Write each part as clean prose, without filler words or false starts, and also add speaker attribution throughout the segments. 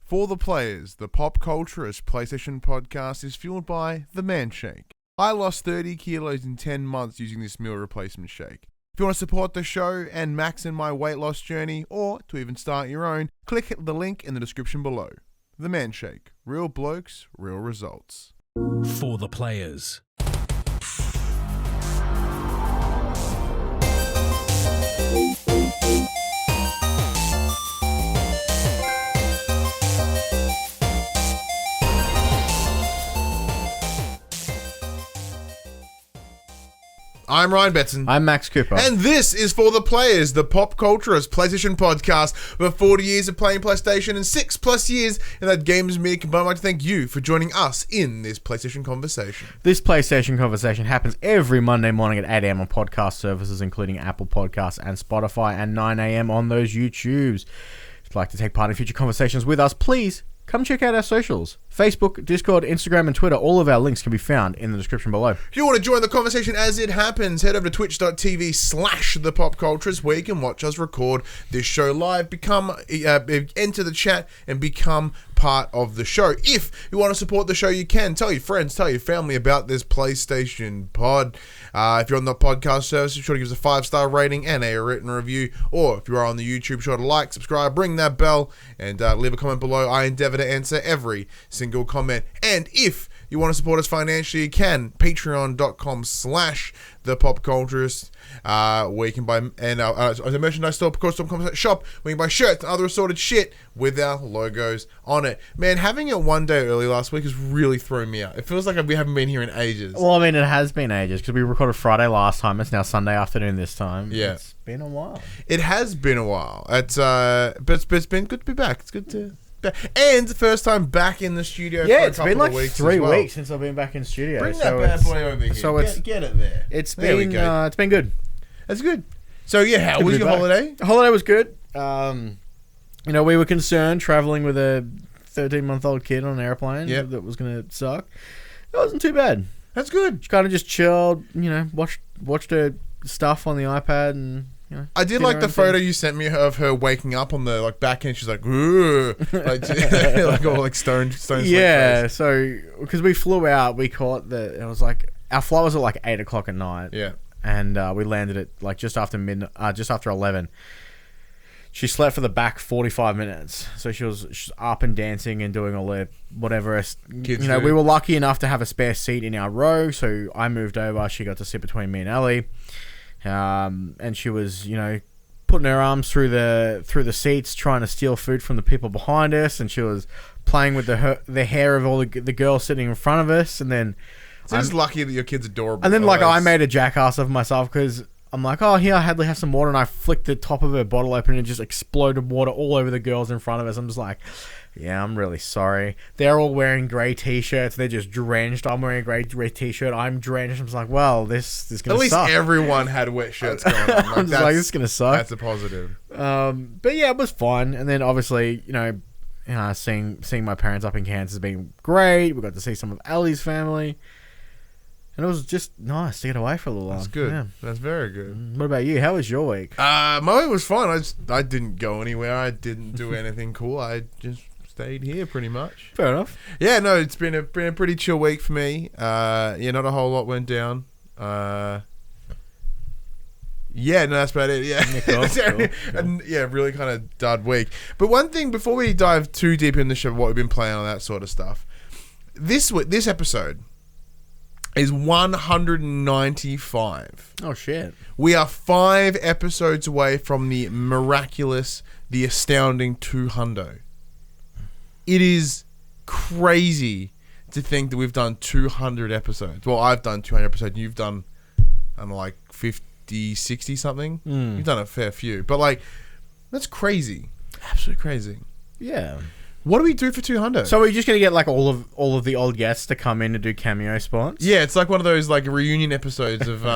Speaker 1: For the players, the pop culturist PlayStation podcast is fueled by the Man Shake. I lost 30 kilos in 10 months using this meal replacement shake. If you want to support the show and max in my weight loss journey, or to even start your own, click the link in the description below. The Man Shake. Real blokes, real results.
Speaker 2: For the players.
Speaker 1: I'm Ryan Betson.
Speaker 3: I'm Max Cooper.
Speaker 1: And this is For the Players, the pop culturist PlayStation podcast. With 40 years of playing PlayStation and 6+ years in that games media combined, I'd like to thank you for joining us in this PlayStation conversation.
Speaker 3: This PlayStation conversation happens every Monday morning at 8 a.m. on podcast services, including Apple Podcasts and Spotify, and 9 a.m. on those YouTubes. If you'd like to take part in future conversations with us, please come check out our socials. Facebook, Discord, Instagram, and Twitter. All of our links can be found in the description below.
Speaker 1: If you want to join the conversation as it happens, head over to twitch.tv/thepopculturist, where you can watch us record this show live. Enter the chat and become part of the show. If you want to support the show, you can. Tell your friends, tell your family about this PlayStation pod. If you're on the podcast service, be sure to give us a 5-star rating and a written review. Or if you are on the YouTube, be sure to like, subscribe, ring that bell, and leave a comment below. I endeavor to answer every single comment. And if you want to support us financially, you can. Patreon.com/thepopculturist, where you can buy, and as a merchandise store, of course, shop, where you can buy shirts and other assorted shit with our logos on it. Man, having it one day early last week has really thrown me out. It feels like we haven't been here in ages.
Speaker 3: Well, I mean, it has been ages, because we recorded Friday last time. It's now Sunday afternoon this time.
Speaker 1: Yeah.
Speaker 3: It's been a while.
Speaker 1: It has been a while. But it's been good to be back. It's good to... And the first time back in the studio for a
Speaker 3: it's
Speaker 1: couple
Speaker 3: been like
Speaker 1: of weeks
Speaker 3: 3
Speaker 1: as well.
Speaker 3: weeks since I've been back in studio.
Speaker 1: Bring that bad boy over here.
Speaker 3: So
Speaker 1: get it there.
Speaker 3: It's
Speaker 1: There we
Speaker 3: been
Speaker 1: go.
Speaker 3: it's been good.
Speaker 1: That's good. So yeah, how
Speaker 3: Good to
Speaker 1: was
Speaker 3: be
Speaker 1: your
Speaker 3: back.
Speaker 1: holiday?
Speaker 3: The holiday was good. We were concerned traveling with a 13-month-old kid on an airplane.
Speaker 1: Yep.
Speaker 3: That was going to suck. It wasn't too bad.
Speaker 1: That's good.
Speaker 3: Kind of just chilled, watched her stuff on the iPad, and
Speaker 1: I did like the photo you sent me of her waking up on the back end. She's like, ooh, like all like stone.
Speaker 3: Yeah, so because we flew out, we caught it was like our flight was at like 8 o'clock at night.
Speaker 1: Yeah,
Speaker 3: and we landed at like just after 11. She slept for the back 45 minutes, so she's up and dancing and doing all the whatever.
Speaker 1: Kids do.
Speaker 3: We were lucky enough to have a spare seat in our row, so I moved over. She got to sit between me and Ellie. And she was, putting her arms through the seats, trying to steal food from the people behind us, and she was playing with the hair of all the girls sitting in front of us, and then
Speaker 1: it's just lucky that your kid's adorable.
Speaker 3: And then I made a jackass of myself because I'm like, oh, here, Hadley, have some water, and I flicked the top of her bottle open and it just exploded water all over the girls in front of us. I'm just like, yeah, I'm really sorry. They're all wearing grey t-shirts. They're just drenched. I'm wearing a grey t-shirt. I'm drenched. I'm just like, well, this is going to suck.
Speaker 1: At least everyone had wet shirts going on.
Speaker 3: I'm just like, this is going to suck.
Speaker 1: That's a positive.
Speaker 3: But yeah, it was fun. And then obviously, seeing my parents up in Kansas has been great. We got to see some of Ellie's family. And it was just nice to get away for a little while.
Speaker 1: That's good.
Speaker 3: Yeah.
Speaker 1: That's very good.
Speaker 3: What about you? How was your week?
Speaker 1: My week was fine. I didn't go anywhere. I didn't do anything cool. I just stayed here pretty much.
Speaker 3: Fair enough.
Speaker 1: Yeah, no, it's been a pretty chill week for me. Not a whole lot went down. Yeah, no, that's about it. Yeah,
Speaker 3: cool.
Speaker 1: And yeah, really kind of dud week. But one thing before we dive too deep in the show, what we've been playing on that sort of stuff. This episode is 195.
Speaker 3: Oh shit!
Speaker 1: We are 5 episodes away from the miraculous, the astounding 200. It is crazy to think that we've done 200 episodes. Well, I've done 200 episodes. You've done, I don't know, like 50, 60 something. You've done a fair few. But that's crazy. Absolutely crazy.
Speaker 3: Yeah.
Speaker 1: What do we do for 200?
Speaker 3: So we're just gonna get all of the old guests to come in and do cameo spots?
Speaker 1: Yeah, it's like one of those reunion episodes of like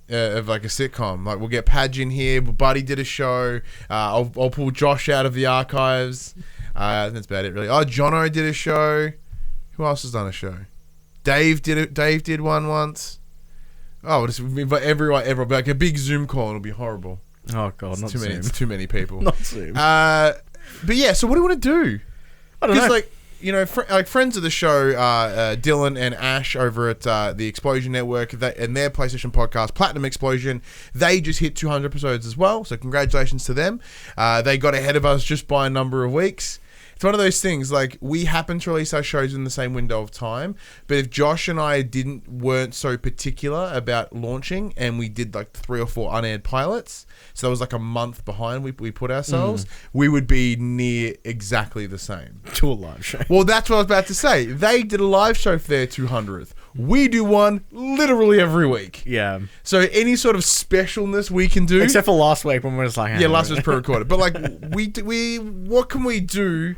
Speaker 1: a sitcom. Like we'll get Padge in here. Buddy did a show. I'll pull Josh out of the archives. That's about it, really. Oh, Jono did a show. Who else has done a show? Dave did it. Dave did one once. Oh, just invite everyone, like a big Zoom call, and it'll be horrible.
Speaker 3: Oh god, not Zoom.
Speaker 1: It's too many people.
Speaker 3: Not Zoom.
Speaker 1: But yeah, so what do you want to do?
Speaker 3: I don't know.
Speaker 1: Because, like, you know, like friends of the show, Dylan and Ash over at the Explosion Network and their PlayStation podcast, Platinum Explosion, they just hit 200 episodes as well. So congratulations to them. They got ahead of us just by a number of weeks. It's one of those things, like, we happen to release our shows in the same window of time, but if Josh and I weren't so particular about launching, and we did like 3 or 4 unaired pilots, so that was like a month behind we put ourselves, we would be near exactly the same.
Speaker 3: To a live show.
Speaker 1: Well, that's what I was about to say. They did a live show for their 200th. We do one literally every week.
Speaker 3: Yeah.
Speaker 1: So any sort of specialness we can do,
Speaker 3: Except for last week when we were just like...
Speaker 1: yeah, last was pre-recorded. But like, we what can we do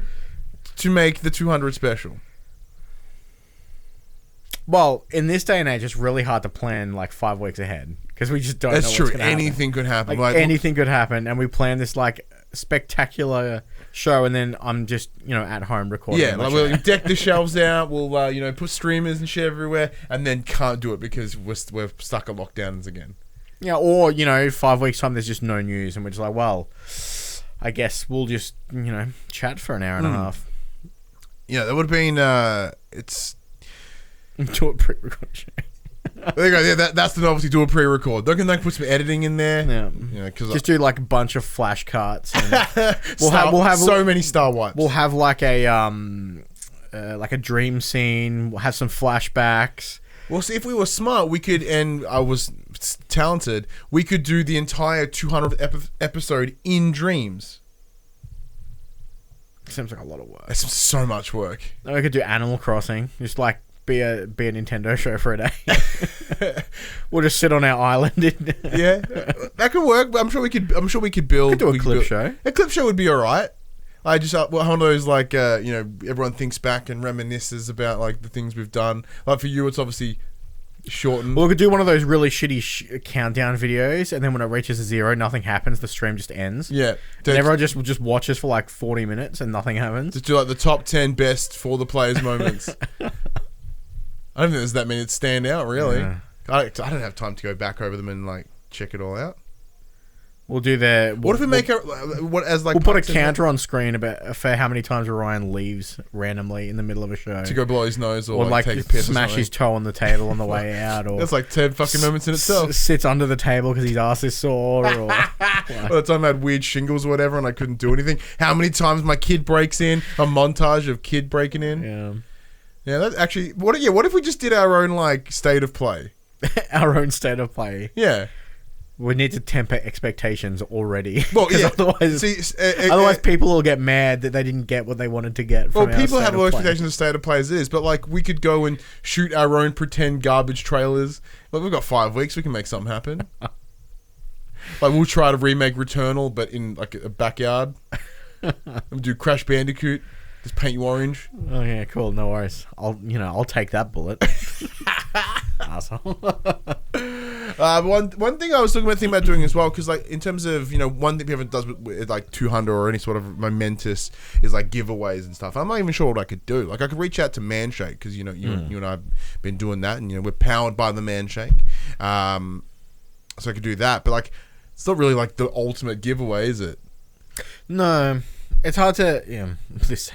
Speaker 1: to make the 200 special?
Speaker 3: Well, in this day and age, it's really hard to plan like 5 weeks ahead because we just don't know
Speaker 1: That's
Speaker 3: what's
Speaker 1: true.
Speaker 3: going to happen.
Speaker 1: Anything could happen.
Speaker 3: Like, anything could happen, and we plan this like spectacular show, and then I'm just at home recording.
Speaker 1: Yeah, like we'll deck the shelves out. We'll put streamers and shit everywhere, and then can't do it because we're stuck at lockdowns again.
Speaker 3: Yeah, or 5 weeks time, there's just no news, and we're just like, well, I guess we'll just chat for an hour and a half.
Speaker 1: Yeah, that would have been it's.
Speaker 3: Do a pre-record show.
Speaker 1: There you go. Yeah, that's the novelty. Do a pre-record. Don't they put some editing in there?
Speaker 3: Yeah,
Speaker 1: because
Speaker 3: just do like a bunch of flash cuts. And
Speaker 1: we'll have so many star wipes.
Speaker 3: We'll have like a dream scene. We'll have some flashbacks.
Speaker 1: Well, see, if we were smart, we could, and I was talented, we could do the entire 200th episode in dreams.
Speaker 3: Seems like a lot of work.
Speaker 1: That's so much work.
Speaker 3: Then we could do Animal Crossing. Just like be a Nintendo show for a day. We'll just sit on our island.
Speaker 1: Yeah, that could work. But I'm sure we could build.
Speaker 3: Could do a clip show.
Speaker 1: A clip show would be all right. I just one of those like everyone thinks back and reminisces about like the things we've done. Like for you, it's obviously shortened.
Speaker 3: Well, we could do one of those really shitty countdown videos, and then when it reaches 0, nothing happens. The stream just ends.
Speaker 1: Yeah,
Speaker 3: and everyone just watches for like 40 minutes, and nothing happens.
Speaker 1: Just do like the top 10 best for the players moments. I don't think there's that many that stand out, really.
Speaker 3: Yeah.
Speaker 1: I don't have time to go back over them and like check it all out.
Speaker 3: We'll do the.
Speaker 1: What if we make we'll
Speaker 3: put a counter on screen for how many times Ryan leaves randomly in the middle of a show
Speaker 1: to go blow his nose or
Speaker 3: like
Speaker 1: take a piss
Speaker 3: smash his toe on the table on the way out, or
Speaker 1: that's like 10 fucking moments in itself.
Speaker 3: Sits under the table because his ass is sore, or
Speaker 1: well, the time I had weird shingles or whatever and I couldn't do anything. How many times my kid breaks in? A montage of kid breaking in. Yeah. That actually. What if we just did our own like state of play?
Speaker 3: Our own state of play.
Speaker 1: Yeah.
Speaker 3: We need to temper expectations already.
Speaker 1: Well, yeah.
Speaker 3: Otherwise, people will get mad that they didn't get what they wanted to get. Well,
Speaker 1: people have low expectations of state of play as it is, but like we could go and shoot our own pretend garbage trailers. Like we've got 5 weeks, we can make something happen. Like we'll try to remake Returnal, but in like a backyard. And do Crash Bandicoot. Just paint you orange.
Speaker 3: Oh yeah, cool. No worries. I'll take that bullet. Asshole.
Speaker 1: One thing I was thinking about doing as well, because like in terms of one thing people does with like 200 or any sort of momentous is like giveaways and stuff. I'm not even sure what I could do. Like I could reach out to Manshake because you and I've been doing that, and we're powered by the Manshake. So I could do that, but like it's not really like the ultimate giveaway, is it?
Speaker 3: No, it's hard to this.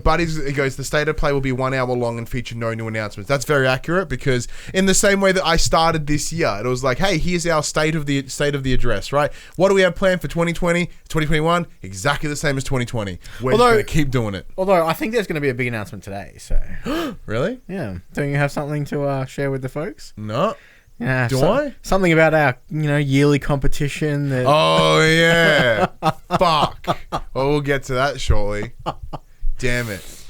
Speaker 1: Buddies, it goes, the state of play will be 1 hour long and feature no new announcements. That's very accurate, because in the same way that I started this year, it was like, hey, here's our state of the address, right? What do we have planned for 2020, 2021? Exactly the same as 2020. We're going to keep doing it.
Speaker 3: Although I think there's going to be a big announcement today. So
Speaker 1: really?
Speaker 3: Yeah. Don't you have something to share with the folks?
Speaker 1: No.
Speaker 3: Yeah,
Speaker 1: Do I?
Speaker 3: Something about our, yearly competition.
Speaker 1: Oh, yeah. Fuck. Well, we'll get to that shortly. Damn it.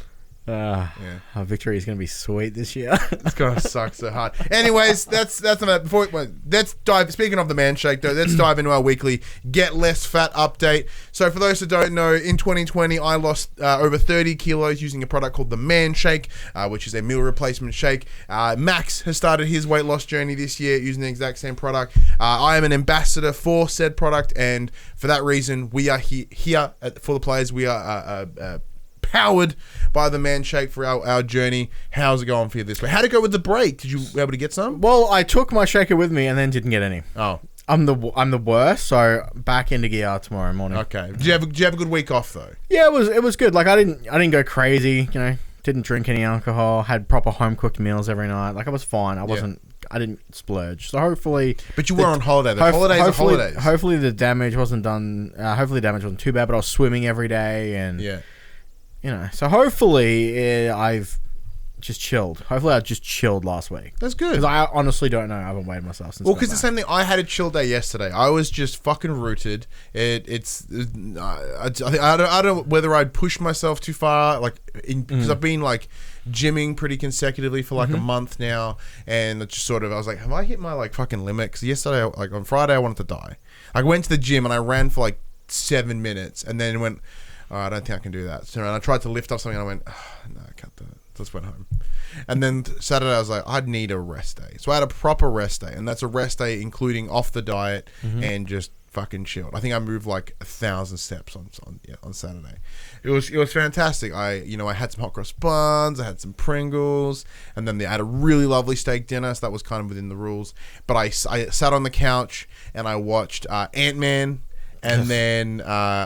Speaker 3: Our victory is going to be sweet this year.
Speaker 1: It's going to suck so hard. Anyways, that's enough. Let's dive. Speaking of the Manshake, though, let's dive into our weekly Get Less Fat update. So, for those who don't know, in 2020, I lost over 30 kilos using a product called the Manshake, which is a meal replacement shake. Max has started his weight loss journey this year using the exact same product. I am an ambassador for said product, and for that reason, we are here for the players. We are powered by the Manshake for our journey. How's it going for you this way? How'd it go with the break? Did you be able to get some?
Speaker 3: Well, I took my shaker with me and then didn't get any.
Speaker 1: Oh.
Speaker 3: I'm the worst. So back into gear tomorrow morning.
Speaker 1: Okay. Did you have a good week off though?
Speaker 3: Yeah, it was good. Like I didn't go crazy. You know, didn't drink any alcohol. Had proper home cooked meals every night. Like I was fine. I didn't splurge. So hopefully.
Speaker 1: But you were on holiday. The holidays are holidays.
Speaker 3: Hopefully the damage wasn't done. Hopefully the damage wasn't too bad. But I was swimming every day and you know. So hopefully I've just chilled. Hopefully I just chilled last week.
Speaker 1: That's good.
Speaker 3: Because I honestly don't know. I haven't weighed myself since.
Speaker 1: Well, because the same thing. I had a chill day yesterday. I was just fucking rooted. I don't know whether I'd pushed myself too far, like because I've been like gymming pretty consecutively for like a month now, and it just sort of I was like, have I hit my like fucking limit? Because yesterday, like on Friday, I wanted to die. I went to the gym and I ran for like 7 minutes, and then went, oh, I don't think I can do that. So I tried to lift up something, and I went, oh, no, I can't do it. Just went home. And then Saturday I was like, I'd need a rest day. So I had a proper rest day, and that's a rest day including off the diet and just fucking chilled. I think I moved like 1,000 steps on Saturday. It was fantastic. I had some hot cross buns, I had some Pringles, and then I had a really lovely steak dinner, so that was kind of within the rules. But I sat on the couch and I watched Ant-Man. And then,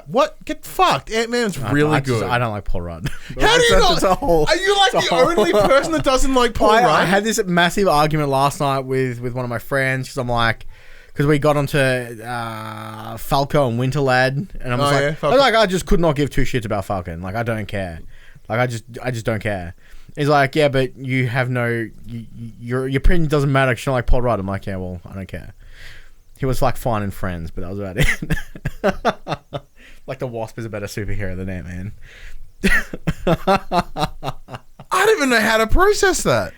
Speaker 1: what? Get fucked. Ant-Man's really good.
Speaker 3: I don't like Paul Rudd.
Speaker 1: How do you not? Are you like the only person that doesn't like Paul Rudd?
Speaker 3: I had this massive argument last night with one of my friends because I'm like, because we got onto Falco and Winterlad, and I just could not give two shits about Falcon. Like, I don't care. Like, I just don't care. He's like, yeah, but you have your opinion doesn't matter because you don't like Paul Rudd. I'm like, yeah, well, I don't care. He was like fine in Friends, but that was about it. Like the Wasp is a better superhero than Ant-Man.
Speaker 1: I don't even know how to process that.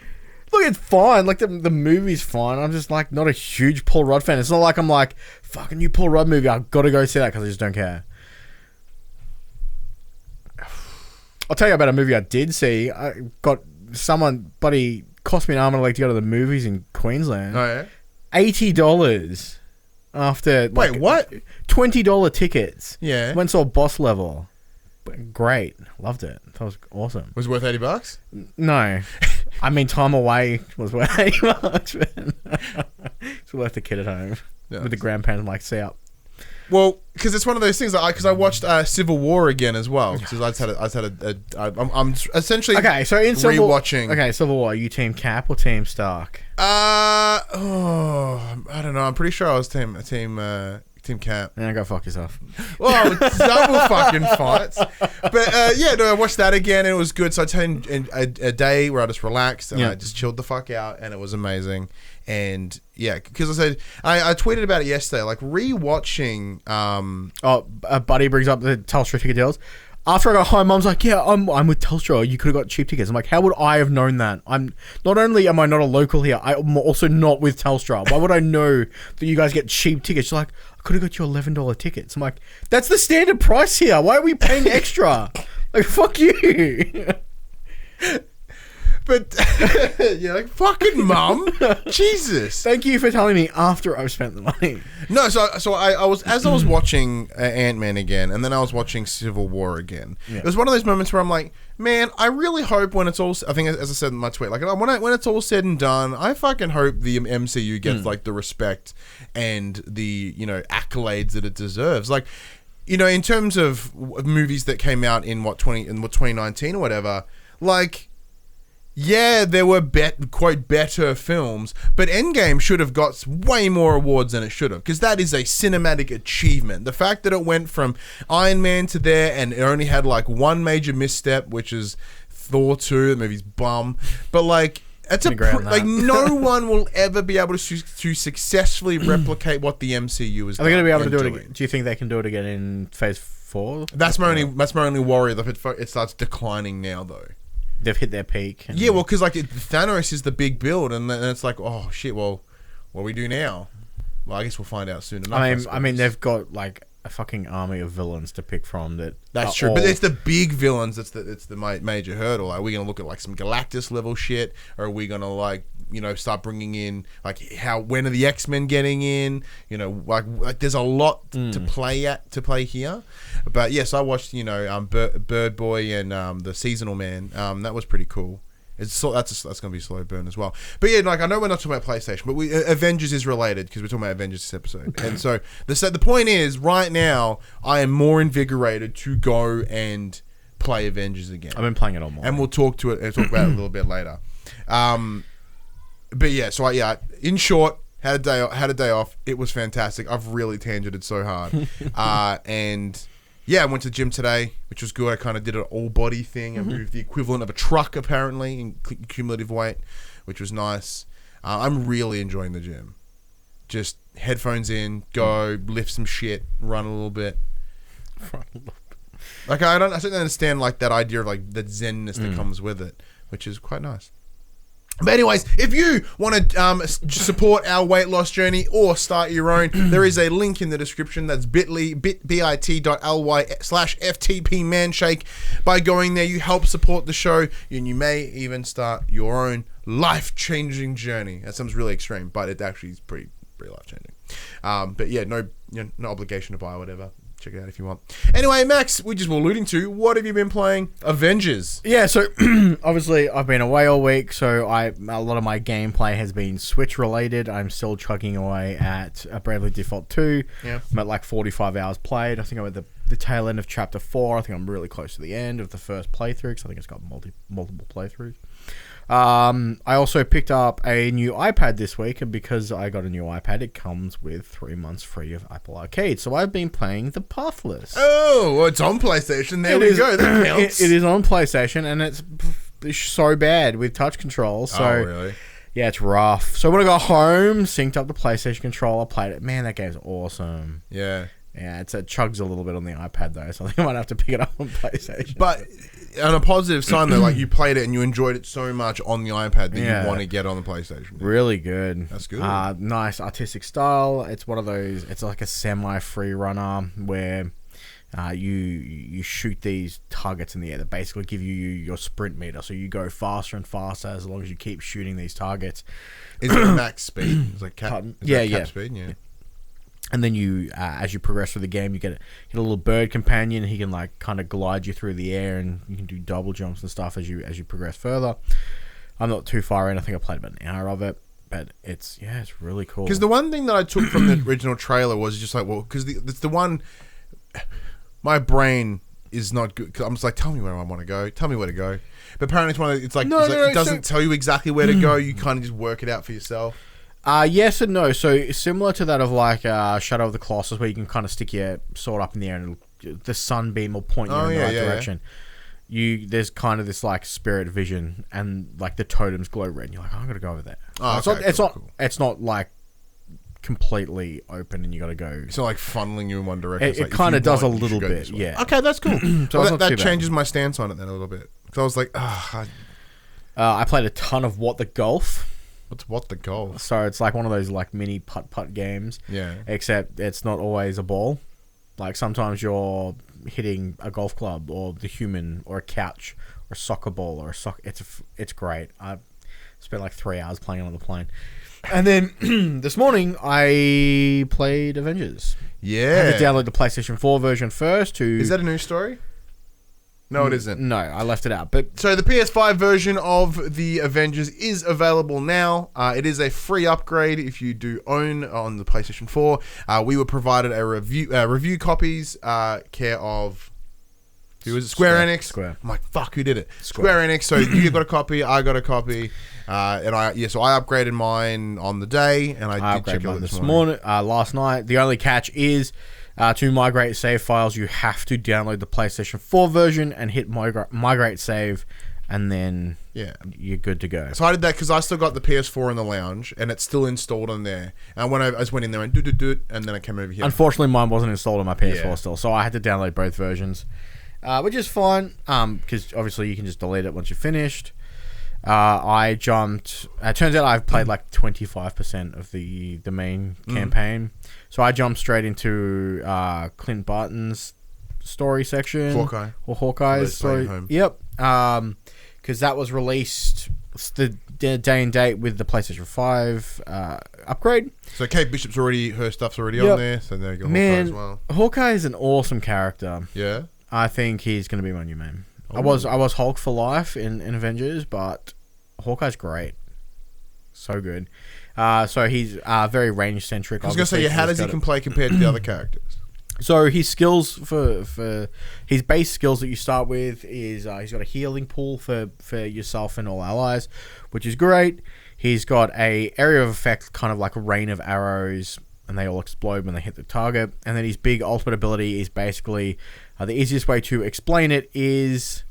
Speaker 3: Look, it's fine. Like the movie's fine. I'm just like not a huge Paul Rudd fan. It's not like I'm like fucking new Paul Rudd movie. I've got to go see that because I just don't care. I'll tell you about a movie I did see. I got buddy cost me an arm and a leg to go to the movies in Queensland.
Speaker 1: Oh yeah,
Speaker 3: $80. After
Speaker 1: wait, what?
Speaker 3: $20 tickets.
Speaker 1: Yeah.
Speaker 3: Went and saw Boss Level. Great. Loved it. That was awesome.
Speaker 1: Was it worth $80?
Speaker 3: No. I mean, time away was worth $80. It's worth the kid at home with the grandparents. I'm like, see up.
Speaker 1: Well, because it's one of those things that because I watched Civil War again as well. Because I'm essentially
Speaker 3: so in
Speaker 1: rewatching.
Speaker 3: Civil War. Are you Team Cap or Team Stark?
Speaker 1: I don't know. I'm pretty sure I was Team Cap.
Speaker 3: Yeah, go fuck yourself.
Speaker 1: Well, double fucking fights. But I watched that again and it was good. So I turned a day where I just relaxed and I just chilled the fuck out and it was amazing. And yeah, because I said I tweeted about it yesterday, like rewatching.
Speaker 3: A buddy brings up the Telstra ticket deals. After I got home, Mom's like, "Yeah, I'm with Telstra. You could have got cheap tickets." I'm like, "How would I have known that? I'm not only am I not a local here, I'm also not with Telstra. Why would I know that you guys get cheap tickets?" She's like, "I could have got you $11 tickets." I'm like, "That's the standard price here. Why are we paying extra?" Like, fuck you.
Speaker 1: But you're like, fucking mum, Jesus.
Speaker 3: Thank you for telling me after I've spent the money.
Speaker 1: No, so I was watching Ant-Man again, and then I was watching Civil War again. Yeah. It was one of those moments where I'm like, man, I really hope when it's all, I think as I said in my tweet, like when it's all said and done, I fucking hope the MCU gets like the respect and the accolades that it deserves. Like, in terms of movies that came out in 2019 or whatever, like. Yeah, there were quote better films, but Endgame should have got way more awards than it should have, because that is a cinematic achievement. The fact that it went from Iron Man to there and it only had like one major misstep, which is Thor 2, the movie's bum, but like it's like no one will ever be able to successfully replicate what the MCU is.
Speaker 3: Are they going to be able to do it again? Do you think they can do it again in Phase 4?
Speaker 1: That's my only worry. That it starts declining now, though.
Speaker 3: They've hit their peak.
Speaker 1: Yeah, well, because like Thanos is the big build, and then it's like, oh shit, well, what do we do now? Well, I guess we'll find out soon enough.
Speaker 3: I mean, they've got like a fucking army of villains to pick from. That's
Speaker 1: true, but it's the big villains. It's the major hurdle. Are we gonna look at like some Galactus level shit, or are we gonna like start bringing in like when are the X-Men getting in? Like there's a lot to play here. But yes, I watched Bird Boy and the Seasonal Man. That was pretty cool. That's gonna be a slow burn as well. But yeah, like I know we're not talking about PlayStation, but Avengers is related because we're talking about Avengers this episode. And so the point is, right now I am more invigorated to go and play Avengers again.
Speaker 3: I've been playing it all morning.
Speaker 1: And we'll talk about it a little bit later. But yeah, so in short, had a day off. It was fantastic. I've really tangented so hard. And yeah, I went to the gym today, which was good. I kind of did an all body thing. I moved the equivalent of a truck apparently in cumulative weight, which was nice. I'm really enjoying the gym. Just headphones in, go lift some shit, run a little bit. Like I certainly understand like that idea of like the zenness that comes with it, which is quite nice. But anyways, if you want to support our weight loss journey or start your own, there is a link in the description. That's bit.ly/FTP Manshake. By going there, you help support the show, and you may even start your own life-changing journey. That sounds really extreme, but it actually is pretty life-changing. But yeah, no obligation to buy or whatever. Check it out if you want. Anyway, Max, we just were alluding to, what have you been playing? Avengers.
Speaker 3: Yeah, so obviously I've been away all week, so a lot of my gameplay has been Switch related. I'm still chugging away at Bravely Default 2.
Speaker 1: Yeah.
Speaker 3: I'm at like 45 hours played. I think I'm at the tail end of Chapter 4. I think I'm really close to the end of the first playthrough, because I think it's got multiple playthroughs. I also picked up a new iPad this week, and because I got a new iPad, it comes with 3 months free of Apple Arcade. So I've been playing the Pathless.
Speaker 1: Oh, well, it's on PlayStation. There we go. That counts.
Speaker 3: It is on PlayStation, and it's so bad with touch controls. So,
Speaker 1: oh, really?
Speaker 3: Yeah, it's rough. So when I got home, synced up the PlayStation controller, played it. Man, that game's awesome.
Speaker 1: Yeah.
Speaker 3: Yeah, it chugs a little bit on the iPad, though, so I think I might have to pick it up on PlayStation.
Speaker 1: But on a positive sign, though, like you played it and you enjoyed it so much on the iPad that you want to get on the PlayStation.
Speaker 3: Really good.
Speaker 1: That's good.
Speaker 3: Nice artistic style. It's one of those, it's like a semi-free runner where you shoot these targets in the air that basically give you your sprint meter. So you go faster and faster as long as you keep shooting these targets.
Speaker 1: Is it max speed? It's like cap speed? Yeah.
Speaker 3: And then you, as you progress through the game, you get a little bird companion. He can like kind of glide you through the air, and you can do double jumps and stuff as you progress further. I'm not too far in. I think I played about an hour of it, but it's really cool.
Speaker 1: Because the one thing that I took from the original trailer was just like, well, because it's the one, my brain is not good. Cause I'm just like, tell me where I want to go. Tell me where to go. But apparently it doesn't tell you exactly where to go. You kind of just work it out for yourself.
Speaker 3: Yes and no. So similar to that of like Shadow of the Colossus, where you can kind of stick your sword up in the air and the sunbeam will point you in the right direction. Yeah. There's kind of this like spirit vision, and like the totems glow red, and you're like, I'm gonna go over there. It's not like completely open, and you got to go.
Speaker 1: It's not like funneling you in one direction.
Speaker 3: It kind of does a little bit, yeah.
Speaker 1: Okay, that's cool. So that changes my stance on it then a little bit, because I was like,
Speaker 3: I played a ton of What the Golf.
Speaker 1: What the golf?
Speaker 3: So it's like one of those like mini putt games.
Speaker 1: Yeah.
Speaker 3: Except it's not always a ball. Like sometimes you're hitting a golf club or the human or a couch or a soccer ball or a It's great. I spent like 3 hours playing it on the plane. And then this morning I played Avengers.
Speaker 1: Yeah.
Speaker 3: I had to download the PlayStation 4 version first to...
Speaker 1: Is that a new story? No, it isn't.
Speaker 3: No, I left it out. But
Speaker 1: so the PS5 version of the Avengers is available now. It is a free upgrade if you do own on the PlayStation 4. We were provided a review copies, care of... Who was it? Square Enix.
Speaker 3: Square.
Speaker 1: I'm like, fuck, who did it? Square Enix. So you got a copy, I got a copy, so I upgraded mine on the day, and I did check it out this morning.
Speaker 3: Last night. The only catch is to migrate save files, you have to download the PlayStation 4 version and hit migrate save, and then you're good to go.
Speaker 1: So I did that because I still got the PS4 in the lounge, and it's still installed on there. And I just went in there and do, and then I came over here.
Speaker 3: Unfortunately, mine wasn't installed on my PS4 still, so I had to download both versions. Which is fine, because obviously you can just delete it once you're finished. I jumped... It turns out I've played like 25% of the main campaign. So I jumped straight into Clint Barton's story section. Hawkeye's story. Yep. Because that was released the day and date with the PlayStation 5 upgrade.
Speaker 1: So Kate Bishop's her stuff's already on there, so there you go. Hawkeye as well.
Speaker 3: Hawkeye is an awesome character.
Speaker 1: Yeah.
Speaker 3: I think he's going to be my new main. I was Hulk for life in Avengers, but Hawkeye's great. So good. So he's very range centric.
Speaker 1: I was going to say, how does he play compared to the other characters?
Speaker 3: So his skills for his base skills that you start with is he's got a healing pool for yourself and all allies, which is great. He's got a area of effect, kind of like a rain of arrows, and they all explode when they hit the target. And then his big ultimate ability is basically the easiest way to explain it is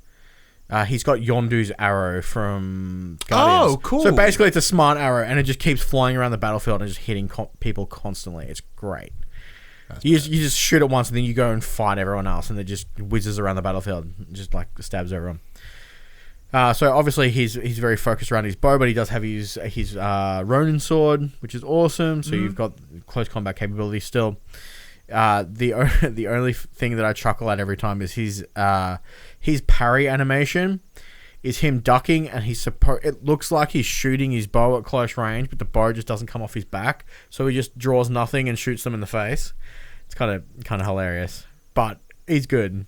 Speaker 3: he's got Yondu's arrow from Guardians.
Speaker 1: Oh, cool!
Speaker 3: So basically, it's a smart arrow, and it just keeps flying around the battlefield and just hitting people constantly. It's great. You just shoot it once, and then you go and fight everyone else, and it just whizzes around the battlefield, and just like stabs everyone. So obviously he's very focused around his bow, but he does have his Ronin sword, which is awesome. So you've got close combat capability still. The only thing that I chuckle at every time is his parry animation is him ducking, and it looks like he's shooting his bow at close range, but the bow just doesn't come off his back, so he just draws nothing and shoots them in the face. It's kind of hilarious, but he's good.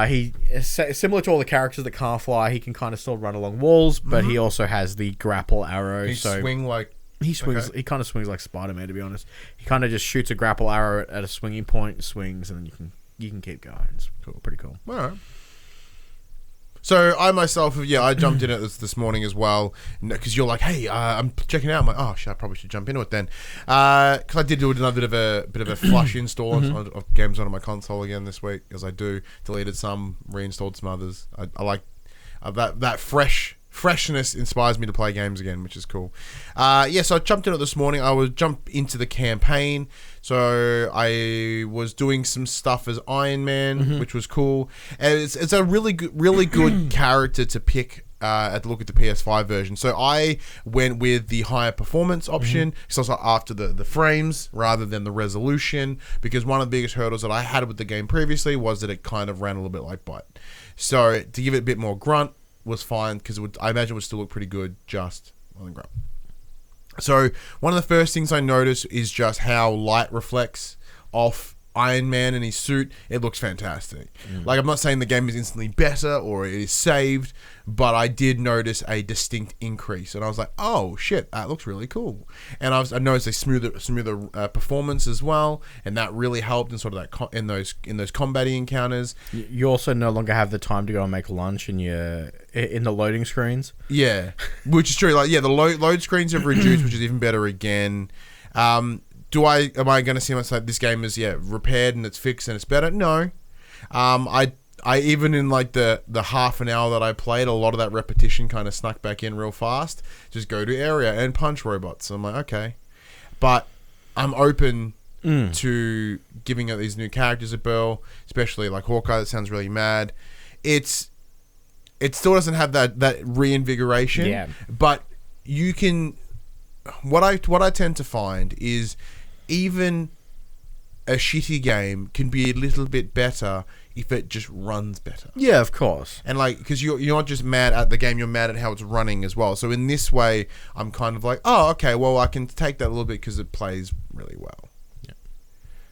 Speaker 3: He similar to all the characters that can't fly. He can kind of still run along walls, but he also has the grapple arrow.
Speaker 1: He swings.
Speaker 3: Okay. He kind of swings like Spider-Man, to be honest. He kind of just shoots a grapple arrow at a swinging point, swings, and then you can keep going. It's pretty cool.
Speaker 1: All right. So I myself, I jumped in it this morning as well, because you're like, hey, I'm checking it out. I'm like, oh shit, I probably should jump into it then, because I did do another bit of a flush install of games onto my console again this week, as I do. Deleted some, reinstalled some others. I like that freshness inspires me to play games again, which is cool. So I jumped in it this morning. I would jump into the campaign. So I was doing some stuff as Iron Man, which was cool. And it's a really good character to pick at the look at the PS5 version. So I went with the higher performance option. It's also after the frames rather than the resolution, because one of the biggest hurdles that I had with the game previously was that it kind of ran a little bit like Byte. So to give it a bit more grunt was fine, because I imagine it would still look pretty good just on the grunt. So one of the first things I noticed is just how light reflects off Iron Man and his suit. It looks fantastic. Like, I'm not saying the game is instantly better or it is saved, but I did notice a distinct increase, and I was like, oh shit, that looks really cool. And I noticed a smoother performance as well, and that really helped in sort of that in those combating encounters.
Speaker 3: You also no longer have the time to go and make lunch in the loading screens.
Speaker 1: Yeah, which is true. Like, the load screens have reduced, which is even better again. Am I going to see myself, this game is repaired and it's fixed and it's better? No. I even in like the half an hour that I played, a lot of that repetition kind of snuck back in real fast. Just go to area and punch robots. I'm like, okay, but I'm open to giving out these new characters a bell, especially like Hawkeye. That sounds really mad. It still doesn't have that reinvigoration, but you can. What I tend to find is even a shitty game can be a little bit better if it just runs better.
Speaker 3: Yeah, of course.
Speaker 1: And like, because you're not just mad at the game, you're mad at how it's running as well. So in this way, I'm kind of like, oh, okay, well, I can take that a little bit because it plays really well. Yeah.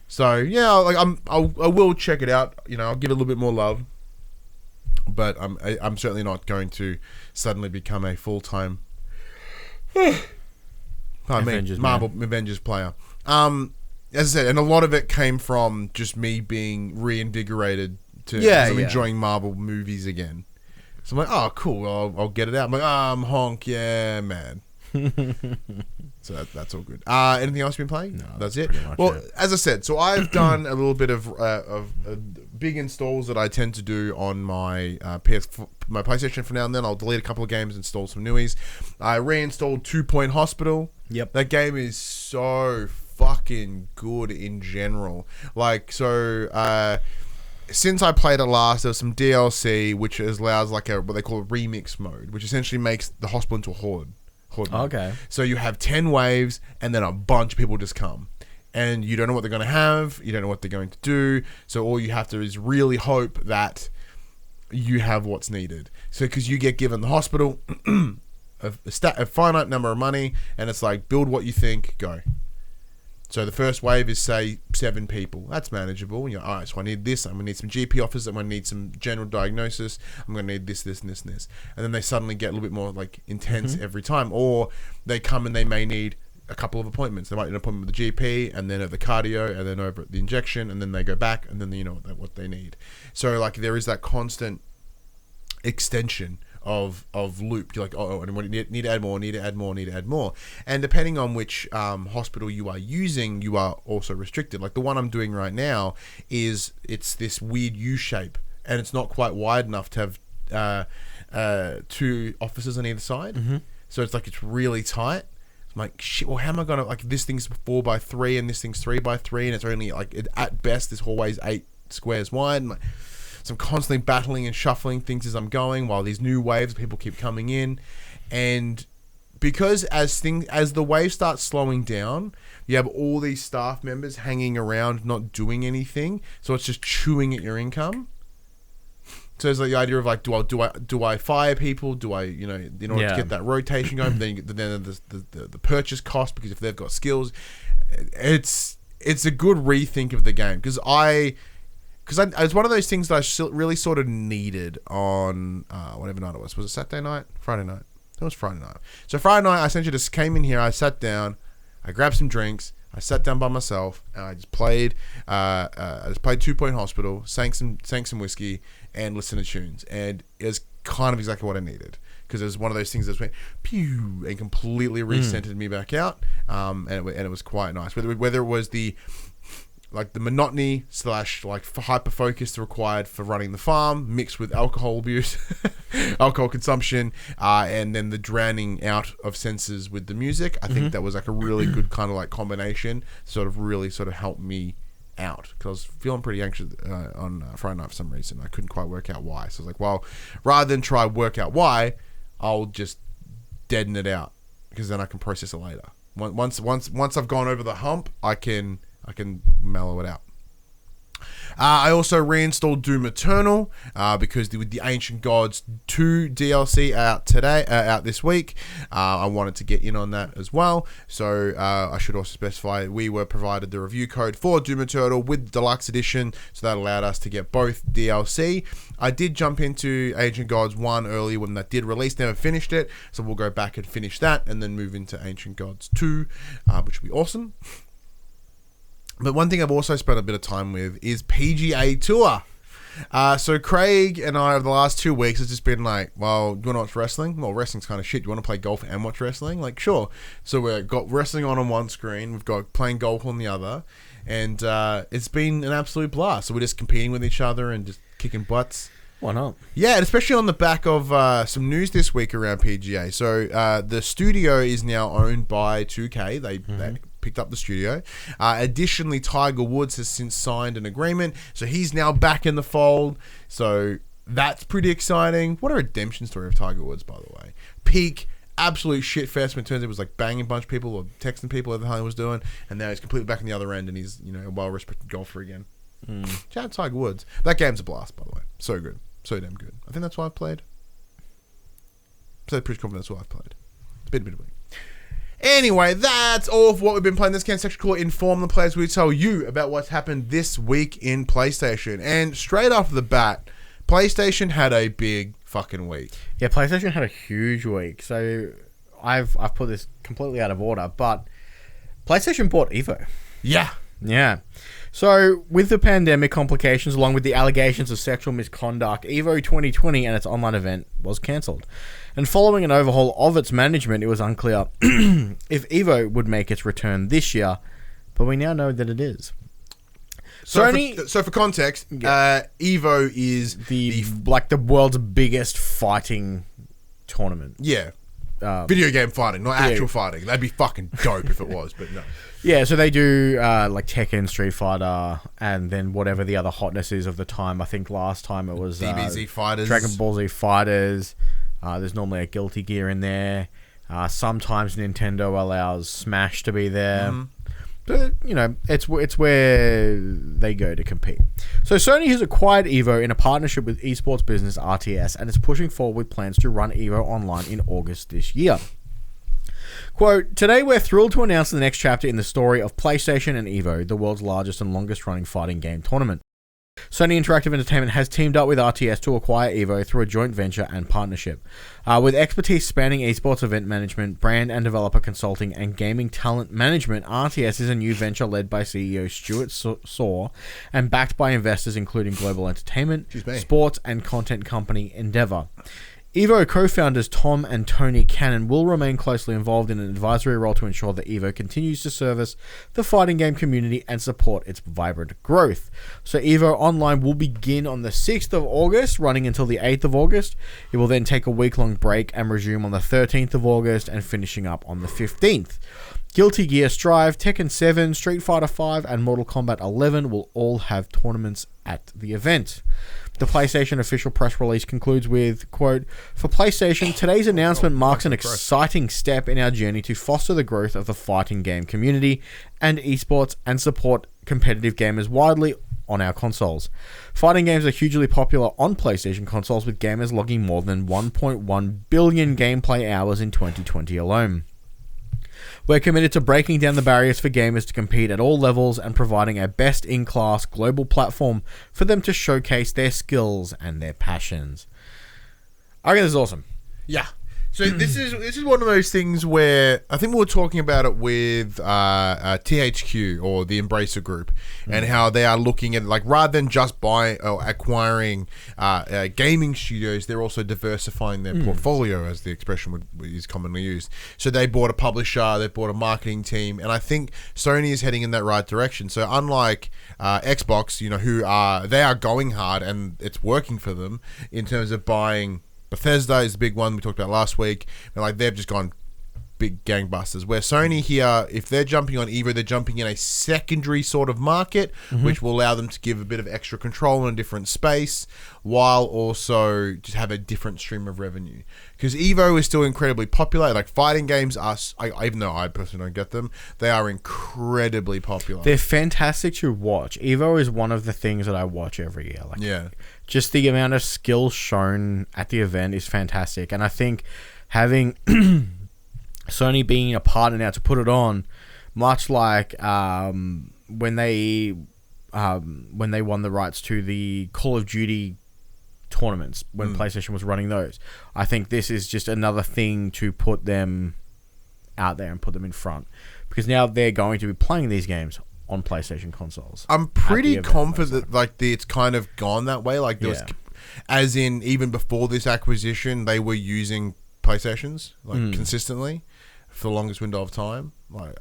Speaker 1: So like I will check it out. I'll give it a little bit more love, but I'm certainly not going to suddenly become a full-time Marvel Avengers player. As I said, and a lot of it came from just me being reinvigorated I'm enjoying Marvel movies again. So I'm like, oh, cool, I'll get it out. I'm like, I'm honk, yeah, man. So that's all good. Anything else you've been playing?
Speaker 3: No,
Speaker 1: that's it. Well, as I said, so I've done a little bit of big installs that I tend to do on my my PlayStation for now and then. I'll delete a couple of games, install some newies. I reinstalled 2 Point Hospital.
Speaker 3: Yep.
Speaker 1: That game is so fucking good in general. Like, so since I played it last, there's some DLC which allows like what they call a remix mode, which essentially makes the hospital into a horde.
Speaker 3: Okay.
Speaker 1: So you have 10 waves, and then a bunch of people just come. And you don't know what they're going to have. You don't know what they're going to do. So all you have to is really hope that you have what's needed. So because you get given the hospital a finite number of money, and it's like, build what you think, go. So the first wave is, say, 7 people. That's manageable. You're all right, so I need this. I'm going to need some GP offers. I'm going to need some general diagnosis. I'm going to need this, and this. And then they suddenly get a little bit more like intense every time. Or they come and they may need a couple of appointments. They might need an appointment with the GP, and then at the cardio, and then over at the injection, and then they go back, and then you know what they need. So like there is that constant extension of loop. You're like, and we need to add more. And depending on which hospital you are using, you are also restricted. Like the one I'm doing right now it's this weird U shape, and it's not quite wide enough to have 2 offices on either side. So it's really tight. I'm like, shit, well, how am I gonna, like, this thing's 4x3 and this thing's 3x3, and it's only like, at best this hallway's 8 squares wide. And like, so I'm constantly battling and shuffling things as I'm going, while these new waves of people keep coming in. And because as the wave starts slowing down, you have all these staff members hanging around not doing anything, so it's just chewing at your income. So there's like the idea of like, do I fire people? Do I, in order to get that rotation going? Then the purchase cost, because if they've got skills, it's a good rethink of the game, because it's one of those things that I really sort of needed on whatever night it was. Was it Saturday night? Friday night? It was Friday night. So Friday night, I essentially just came in here. I sat down. I grabbed some drinks. I sat down by myself and I just played. I just played 2 Point Hospital, sank some whiskey, and listened to tunes. And it was kind of exactly what I needed, because it was one of those things that went pew and completely recentered me back out. And it was quite nice. Whether it was the monotony / like hyper focus required for running the farm, mixed with alcohol abuse, alcohol consumption, and then the drowning out of senses with the music. I think that was like a really good kind of like combination, really helped me out, because I was feeling pretty anxious on Friday night for some reason. I couldn't quite work out why. So I was like, well, rather than try work out why, I'll just deaden it out, because then I can process it later. Once I've gone over the hump, I can mellow it out. I also reinstalled Doom Eternal because with the Ancient Gods 2 DLC out this week, I wanted to get in on that as well. So I should also specify we were provided the review code for Doom Eternal with Deluxe Edition, so that allowed us to get both DLC. I did jump into Ancient Gods 1 early when that did release, never finished it, so we'll go back and finish that and then move into Ancient Gods 2, which will be awesome. But one thing I've also spent a bit of time with is PGA Tour. So Craig and I over the last 2 weeks has just been like, well, do you want to watch wrestling? Well, wrestling's kind of shit. Do you want to play golf and watch wrestling? Like, sure. So we've got wrestling on one screen. We've got playing golf on the other. And it's been an absolute blast. So we're just competing with each other and just kicking butts.
Speaker 3: Why not?
Speaker 1: Yeah, and especially on the back of some news this week around PGA. So the studio is now owned by 2K. They picked up the studio. Additionally, Tiger Woods has since signed an agreement, so he's now back in the fold. So that's pretty exciting. What a redemption story of Tiger Woods, by the way. Peak absolute shit fest when it turns out it was like banging a bunch of people or texting people, whatever the hell he was doing, and now he's completely back on the other end and he's a well-respected golfer again. Shout out to Tiger Woods. That game's a blast, by the way. So good. So damn good. I think that's why I've played. So pretty confident that's why I've played. It's been a bit of a week. Anyway, that's all for what we've been playing this game section. Call it Inform the Players. We tell you about what's happened this week in PlayStation. And straight off the bat, PlayStation had a big fucking week. Yeah,
Speaker 3: PlayStation had a huge week. So I've put this completely out of order, but PlayStation bought Evo. Yeah. So, with the pandemic complications, along with the allegations of sexual misconduct, Evo 2020 and its online event was cancelled. And following an overhaul of its management, it was unclear if Evo would make its return this year, but we now know that it is.
Speaker 1: So for context, Evo is
Speaker 3: the world's biggest fighting tournament.
Speaker 1: Yeah. Video game fighting, not actual fighting. That'd be fucking dope if it was, but no.
Speaker 3: Yeah, so they do like Tekken, Street Fighter, and then whatever the other hotness is of the time. I think last time it was
Speaker 1: DBZ Fighters,
Speaker 3: Dragon Ball Z Fighters. There's normally a Guilty Gear in there. Sometimes Nintendo allows Smash to be there. But, it's where they go to compete. So Sony has acquired Evo in a partnership with esports business RTS and is pushing forward with plans to run Evo online in August this year. Quote, today we're thrilled to announce the next chapter in the story of PlayStation and EVO, the world's largest and longest running fighting game tournament. Sony Interactive Entertainment has teamed up with RTS to acquire EVO through a joint venture and partnership. With expertise spanning esports event management, brand and developer consulting, and gaming talent management, RTS is a new venture led by CEO Stuart Saw and backed by investors including global entertainment, sports, and content company Endeavor. EVO co-founders Tom and Tony Cannon will remain closely involved in an advisory role to ensure that EVO continues to service the fighting game community and support its vibrant growth. So EVO Online will begin on the 6th of August, running until the 8th of August. It will then take a week-long break and resume on the 13th of August and finishing up on the 15th. Guilty Gear Strive, Tekken 7, Street Fighter 5, and Mortal Kombat 11 will all have tournaments at the event. The PlayStation official press release concludes with, quote, for PlayStation, today's announcement marks an exciting step in our journey to foster the growth of the fighting game community and esports and support competitive gamers widely on our consoles. Fighting games are hugely popular on PlayStation consoles, with gamers logging more than 1.1 billion gameplay hours in 2020 alone. We're committed to breaking down the barriers for gamers to compete at all levels and providing a best-in-class global platform for them to showcase their skills and their passions. I think this is awesome.
Speaker 1: Yeah. So this is one of those things where I think we were talking about it with THQ or the Embracer Group, and how they are looking at, like, rather than just acquiring gaming studios, they're also diversifying their portfolio, as the expression is commonly used. So they bought a publisher, they bought a marketing team, and I think Sony is heading in that right direction. So unlike Xbox, they are going hard and it's working for them in terms of buying. Bethesda is the big one we talked about last week. And they've just gone big gangbusters. Where Sony here, if they're jumping on EVO, they're jumping in a secondary sort of market, which will allow them to give a bit of extra control in a different space, while also just have a different stream of revenue. Because EVO is still incredibly popular. Like, fighting games are, even though I personally don't get them, they are incredibly popular.
Speaker 3: They're fantastic to watch. EVO is one of the things that I watch every year.
Speaker 1: Yeah.
Speaker 3: Just the amount of skill shown at the event is fantastic. And I think having Sony being a partner now to put it on, much like when they won the rights to the Call of Duty tournaments, when PlayStation was running those, I think this is just another thing to put them out there and put them in front. Because now they're going to be playing these games on PlayStation consoles.
Speaker 1: I'm pretty confident that it's kind of gone that way. Like, there was, as in, even before this acquisition, they were using PlayStations consistently for the longest window of time. Like,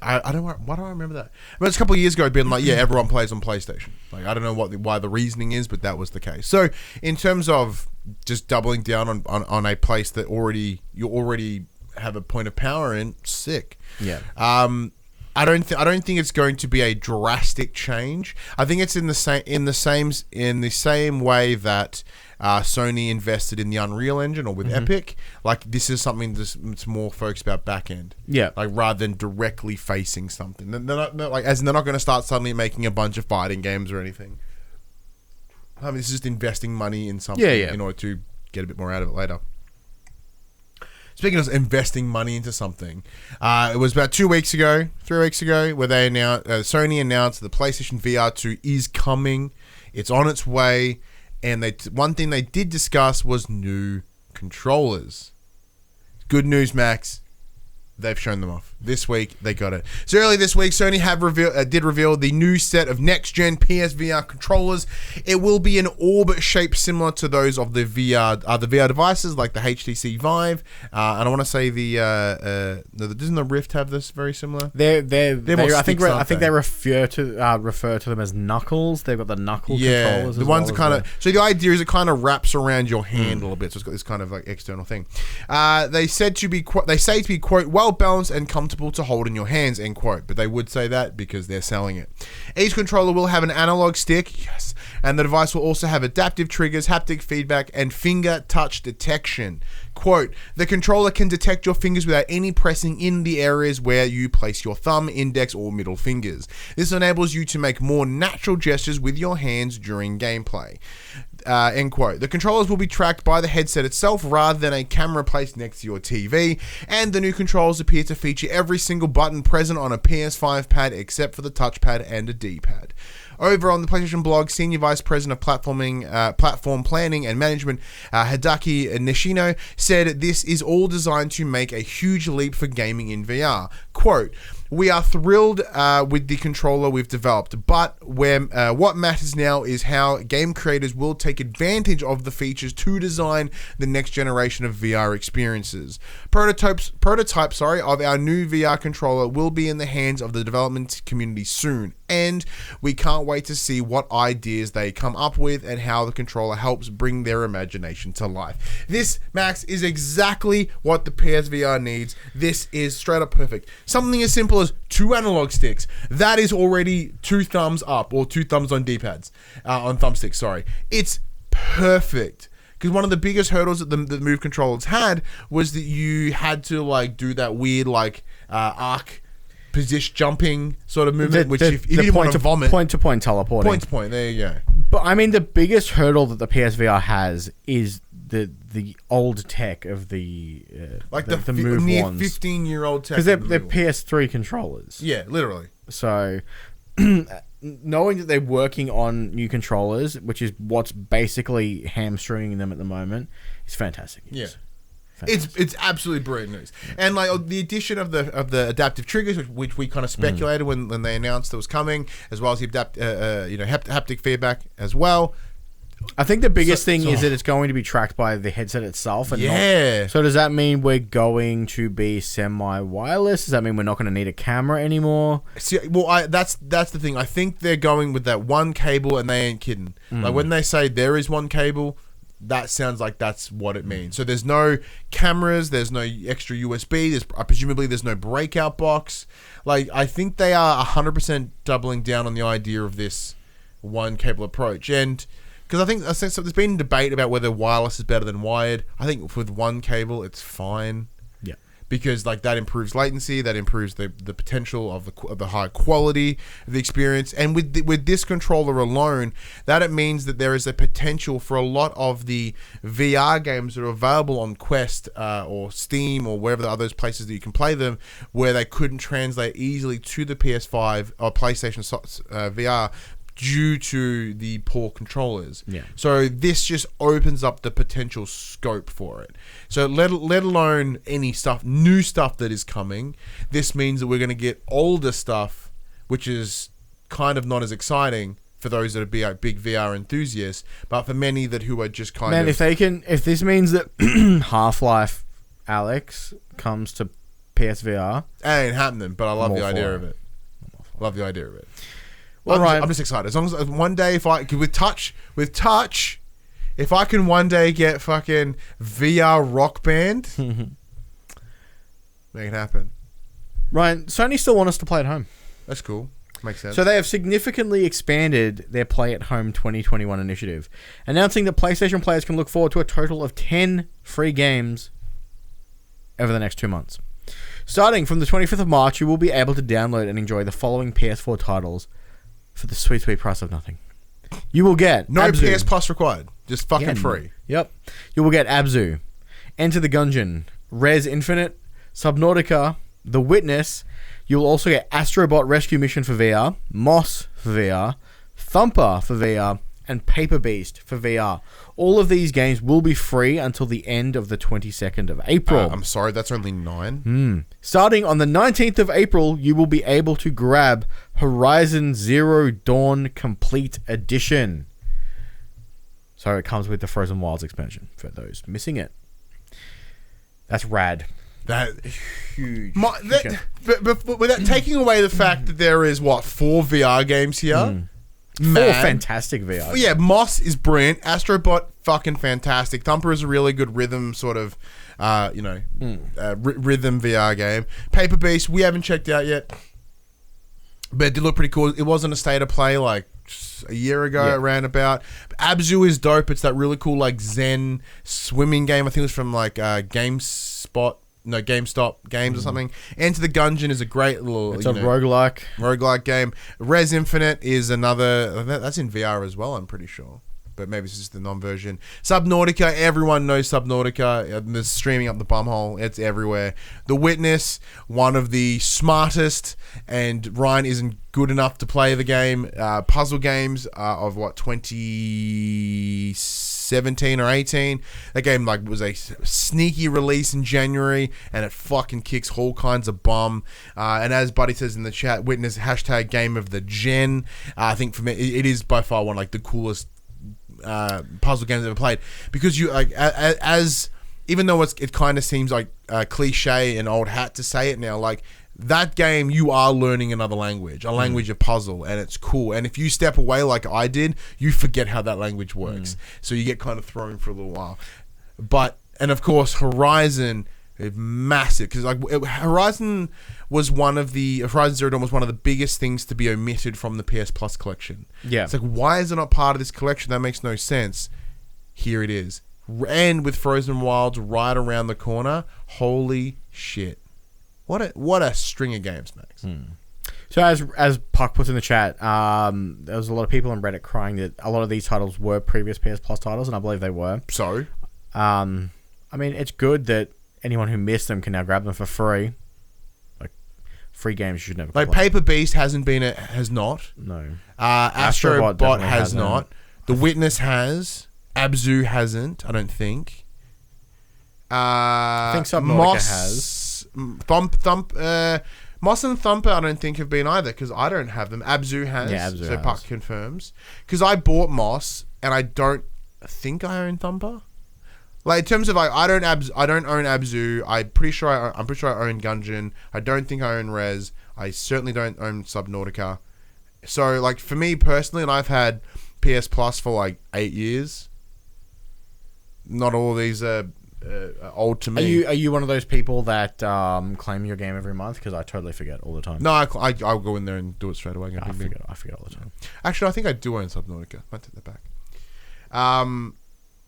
Speaker 1: I don't. Why do I remember that? But it's a couple of years ago, it'd been like, everyone plays on PlayStation. Like, I don't know why the reasoning is, but that was the case. So, in terms of just doubling down on a place that you already have a point of power in, sick.
Speaker 3: Yeah.
Speaker 1: I don't think it's going to be a drastic change. I think it's in the same way that Sony invested in the Unreal Engine or with Epic. Like, this is something that's more focused about back end.
Speaker 3: Yeah.
Speaker 1: Like, rather than directly facing something. They're not going to start suddenly making a bunch of fighting games or anything. I mean, this is just investing money in something in order to get a bit more out of it later. Speaking of investing money into something, it was about 3 weeks ago, where they announced, Sony announced that the PlayStation VR 2 is coming. It's on its way, and one thing they did discuss was new controllers. Good news, Max. They've shown them off. This week, they got it. So early this week, Sony did reveal the new set of next-gen PSVR controllers. It will be an orb shape similar to those of the VR devices, like the HTC Vive. And I want to say doesn't the Rift have this very similar?
Speaker 3: I think they refer to them as knuckles. They've got the knuckle controllers.
Speaker 1: The ones are kind of. So the idea is it kind of wraps around your hand a little bit. So it's got this kind of like external thing. They say to be quote, well balanced and comfortable to hold in your hands, end quote. But they would say that because they're selling it. Each controller will have an analog stick, yes, and the device will also have adaptive triggers, haptic feedback, and finger touch detection. Quote, the controller can detect your fingers without any pressing in the areas where you place your thumb, index, or middle fingers. This enables you to make more natural gestures with your hands during gameplay. End quote. The controllers will be tracked by the headset itself rather than a camera placed next to your TV, and the new controls appear to feature every single button present on a PS5 pad except for the touchpad and a D-pad. Over on the PlayStation blog, Senior Vice President of Platform Planning and Management, Hideki Nishino, said this is all designed to make a huge leap for gaming in VR. Quote, "We are thrilled with the controller we've developed, but what matters now is how game creators will take advantage of the features to design the next generation of VR experiences. Prototypes of our new VR controller will be in the hands of the development community soon, and we can't wait to see what ideas they come up with and how the controller helps bring their imagination to life." This, Max, is exactly what the PSVR needs. This is straight up perfect. Something as simple as 2 analog sticks. That is already 2 thumbs up, or 2 thumbs on D-pads, on thumbsticks, sorry. It's perfect. Because one of the biggest hurdles that the Move controllers had was that you had to like do that weird like arc position jumping sort of movement, which if you didn't want to vomit,
Speaker 3: point to point teleporting.
Speaker 1: Point to point. There you go.
Speaker 3: But I mean, the biggest hurdle that the PSVR has is the old tech of the Move
Speaker 1: near
Speaker 3: ones.
Speaker 1: 15-year-old tech.
Speaker 3: Because they're PS3 controllers.
Speaker 1: Yeah, literally.
Speaker 3: So, knowing that they're working on new controllers, which is what's basically hamstringing them at the moment, is fantastic news.
Speaker 1: Yeah. It's absolutely brilliant news, and like the addition of the adaptive triggers, which we kind of speculated when they announced it was coming, as well as the haptic feedback as well.
Speaker 3: I think the biggest thing is that it's going to be tracked by the headset itself. And so does that mean we're going to be semi-wireless? Does that mean we're not going to need a camera anymore?
Speaker 1: See, well, that's the thing. I think they're going with that one cable, and they ain't kidding. Like when they say there is one cable, that sounds like that's what it means. So there's no cameras, there's no extra USB, presumably there's no breakout box. Like, I think they are 100% doubling down on the idea of this one cable approach. And because I think so there's been debate about whether wireless is better than wired. I think with one cable, it's fine.
Speaker 3: Yeah.
Speaker 1: Because like that improves latency, that improves the potential of the high quality of the experience, and with this controller alone, that it means that there is a potential for a lot of the VR games that are available on Quest or Steam or wherever the other places that you can play them, where they couldn't translate easily to the PS5 or PlayStation VR due to the poor controllers.
Speaker 3: Yeah.
Speaker 1: So this just opens up the potential scope for it. So let alone any new stuff that is coming, this means that we're going to get older stuff, which is kind of not as exciting for those that are big VR enthusiasts, but for many who are just kind of...
Speaker 3: Man, if this means that Half-Life Alyx comes to PSVR...
Speaker 1: It ain't happening, but I love the idea of it. Love the idea of it.
Speaker 3: Well,
Speaker 1: I'm just excited. As long as one day, with touch, if I can one day get fucking VR Rock Band, make it happen.
Speaker 3: Ryan, Sony still want us to play at home.
Speaker 1: That's cool. Makes sense.
Speaker 3: So they have significantly expanded their Play at Home 2021 initiative, announcing that PlayStation players can look forward to a total of 10 free games over the next 2 months. Starting from the 25th of March, you will be able to download and enjoy the following PS4 titles for the sweet, sweet price of nothing. You will get
Speaker 1: no
Speaker 3: Abzu.
Speaker 1: PS Plus required. Just fucking free.
Speaker 3: Yep. You will get Abzu, Enter the Gungeon, Res Infinite, Subnautica, The Witness. You'll also get Astrobot Rescue Mission for VR, Moss for VR, Thumper for VR, and Paper Beast for VR. All of these games will be free until the end of the 22nd of April.
Speaker 1: I'm sorry, that's only 9.
Speaker 3: Starting on the 19th of April, you will be able to grab Horizon Zero Dawn Complete Edition. So it comes with the Frozen Wilds expansion for those missing it. That's rad.
Speaker 1: That huge. But without taking away the fact that there is 4 VR games here.
Speaker 3: 4 fantastic VR.
Speaker 1: Yeah, Moss is brilliant. Astrobot, fucking fantastic. Thumper is a really good rhythm sort of, rhythm VR game. Paper Beast, we haven't checked out yet, but it did look pretty cool. It wasn't a state of play like a year ago around about. Abzu is dope. It's that really cool like Zen swimming game. I think it was from like GameStop Games or something. Enter the Gungeon is a great little...
Speaker 3: It's a roguelike
Speaker 1: game. Res Infinite is another... That's in VR as well, I'm pretty sure. but maybe it's just the non-version. Subnautica, everyone knows Subnautica. It's streaming up the bumhole. It's everywhere. The Witness, one of the smartest, and Ryan isn't good enough to play the game. Puzzle games of 2017 or 18. That game was a sneaky release in January, and it fucking kicks all kinds of bum. And as Buddy says in the chat, Witness hashtag game of the gen. I think for me, it is by far one the coolest puzzle games I've ever played, because you as even though it kind of seems like cliche and old hat to say it now, that game, you are learning another language, a language of puzzle, and it's cool. And if you step away like I did, you forget how that language works. So you get kind of thrown for a little while. And of course, Horizon is massive, because Horizon Zero Dawn was one of the biggest things to be omitted from the PS Plus collection. Yeah. It's why is it not part of this collection? That makes no sense. Here it is. And with Frozen Wilds right around the corner, holy shit. What a string of games, Max.
Speaker 3: So as Puck puts in the chat, there was a lot of people on Reddit crying that a lot of these titles were previous PS Plus titles, and I believe they were.
Speaker 1: So?
Speaker 3: I mean, it's good that anyone who missed them can now grab them for free. Free games you should never play.
Speaker 1: Paper Beast has not.
Speaker 3: No.
Speaker 1: Astrobot has not. The Witness has. Abzu hasn't, I don't think.
Speaker 3: I think Subnautica has.
Speaker 1: Moss and Thumper I don't think have been either, because I don't have them. Abzu has. Yeah, Abzu has. Puck confirms. Because I bought Moss, and I don't think I own Thumper. In terms of I don't own Abzu. I'm pretty sure I own Gungeon. I don't think I own Rez. I certainly don't own Subnautica. So for me personally, and I've had PS Plus for 8 years. Not all of these are old to me.
Speaker 3: Are you one of those people that claim your game every month? Because I totally forget all the time.
Speaker 1: No, I'll go in there and do it straight away.
Speaker 3: I forget all the time.
Speaker 1: Actually, I think I do own Subnautica. I take that back.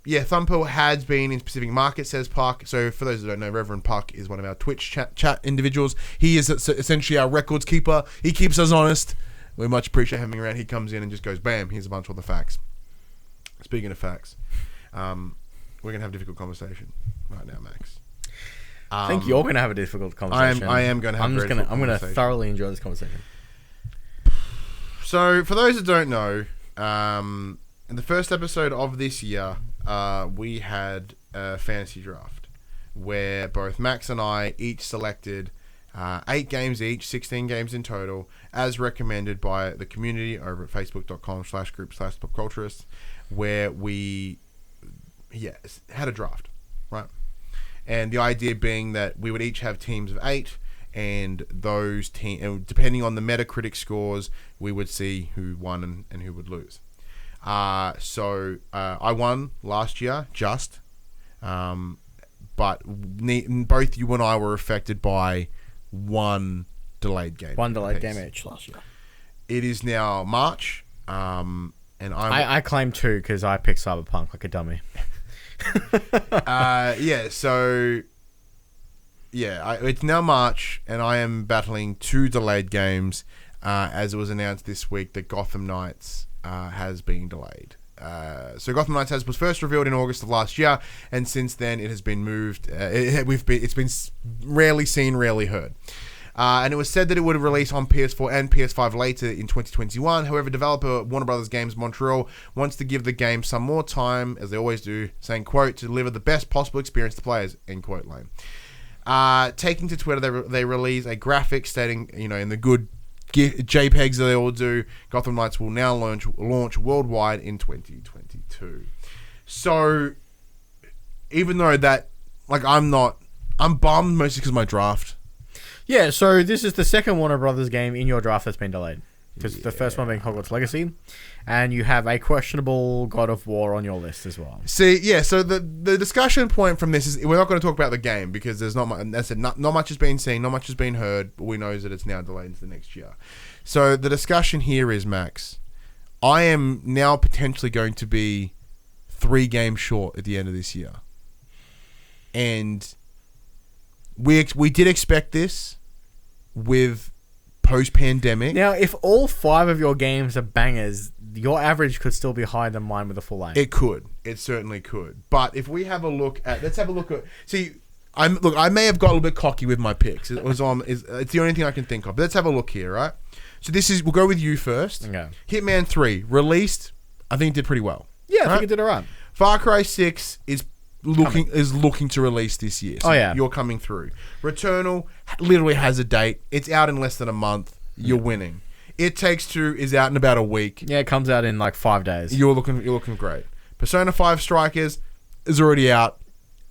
Speaker 1: Yeah, Thumper has been in specific markets, says Puck. So for those who don't know, Reverend Puck is one of our Twitch chat individuals. He is essentially our records keeper. He keeps us honest. We much appreciate having him around. He comes in and just goes, bam, here's a bunch of the facts. Speaking of facts, we're going to have a difficult conversation right now, Max.
Speaker 3: I think you're going to have a difficult conversation.
Speaker 1: I am going to have a difficult conversation.
Speaker 3: I'm going to thoroughly enjoy this conversation.
Speaker 1: So, for those that don't know, in the first episode of this year, we had a fantasy draft where both Max and I each selected 8 games each, 16 games in total, as recommended by the community over at facebook.com/group/popculturists, where we had a draft, right? And the idea being that we would each have teams of 8, and those depending on the Metacritic scores, we would see who won and who would lose. So I won last year, but both you and I were affected by one delayed game.
Speaker 3: One delayed game each last year.
Speaker 1: It is now March, and
Speaker 3: I claim 2 because I picked Cyberpunk like a dummy.
Speaker 1: It's now March, and I am battling 2 delayed games, as it was announced this week that Gotham Knights has been delayed. So Gotham Knights was first revealed in August of last year, and since then it has been moved. It's been rarely seen, rarely heard. And it was said that it would release on PS4 and PS5 later in 2021. However, developer Warner Brothers Games Montreal wants to give the game some more time, as they always do, saying, quote, to deliver the best possible experience to players, end quote, lane. Taking to Twitter, they release a graphic stating, in the good JPEGs that they all do, Gotham Knights will now launch worldwide in 2022. So, even though that, I'm bummed mostly because of my draft.
Speaker 3: Yeah, so this is the second Warner Brothers game in your draft that's been delayed. Because the first one being Hogwarts Legacy, and you have a questionable God of War on your list as well.
Speaker 1: See, yeah, so the discussion point from this is we're not going to talk about the game because there's not much. That's it. Not much has been seen, not much has been heard, but we know that it's now delayed into the next year. So the discussion here is, Max, I am now potentially going to be 3 games short at the end of this year, and we did expect this with post-pandemic.
Speaker 3: Now, if all 5 of your games are bangers, your average could still be higher than mine with a full 8.
Speaker 1: It could. It certainly could. But if we have a look at... Let's have a look at... See, I may have got a little bit cocky with my picks. It's the only thing I can think of. But let's have a look here, right? So this is... We'll go with you first.
Speaker 3: Okay.
Speaker 1: Hitman 3, released. I think it did pretty well.
Speaker 3: Yeah, I think it did alright.
Speaker 1: Far Cry 6 is looking to release this year. So you're coming through. Returnal literally has a date. It's out in less than a month. You're winning. It Takes Two is out in about a week.
Speaker 3: Yeah, it comes out in like 5 days.
Speaker 1: You're looking great. Persona 5 Strikers is already out.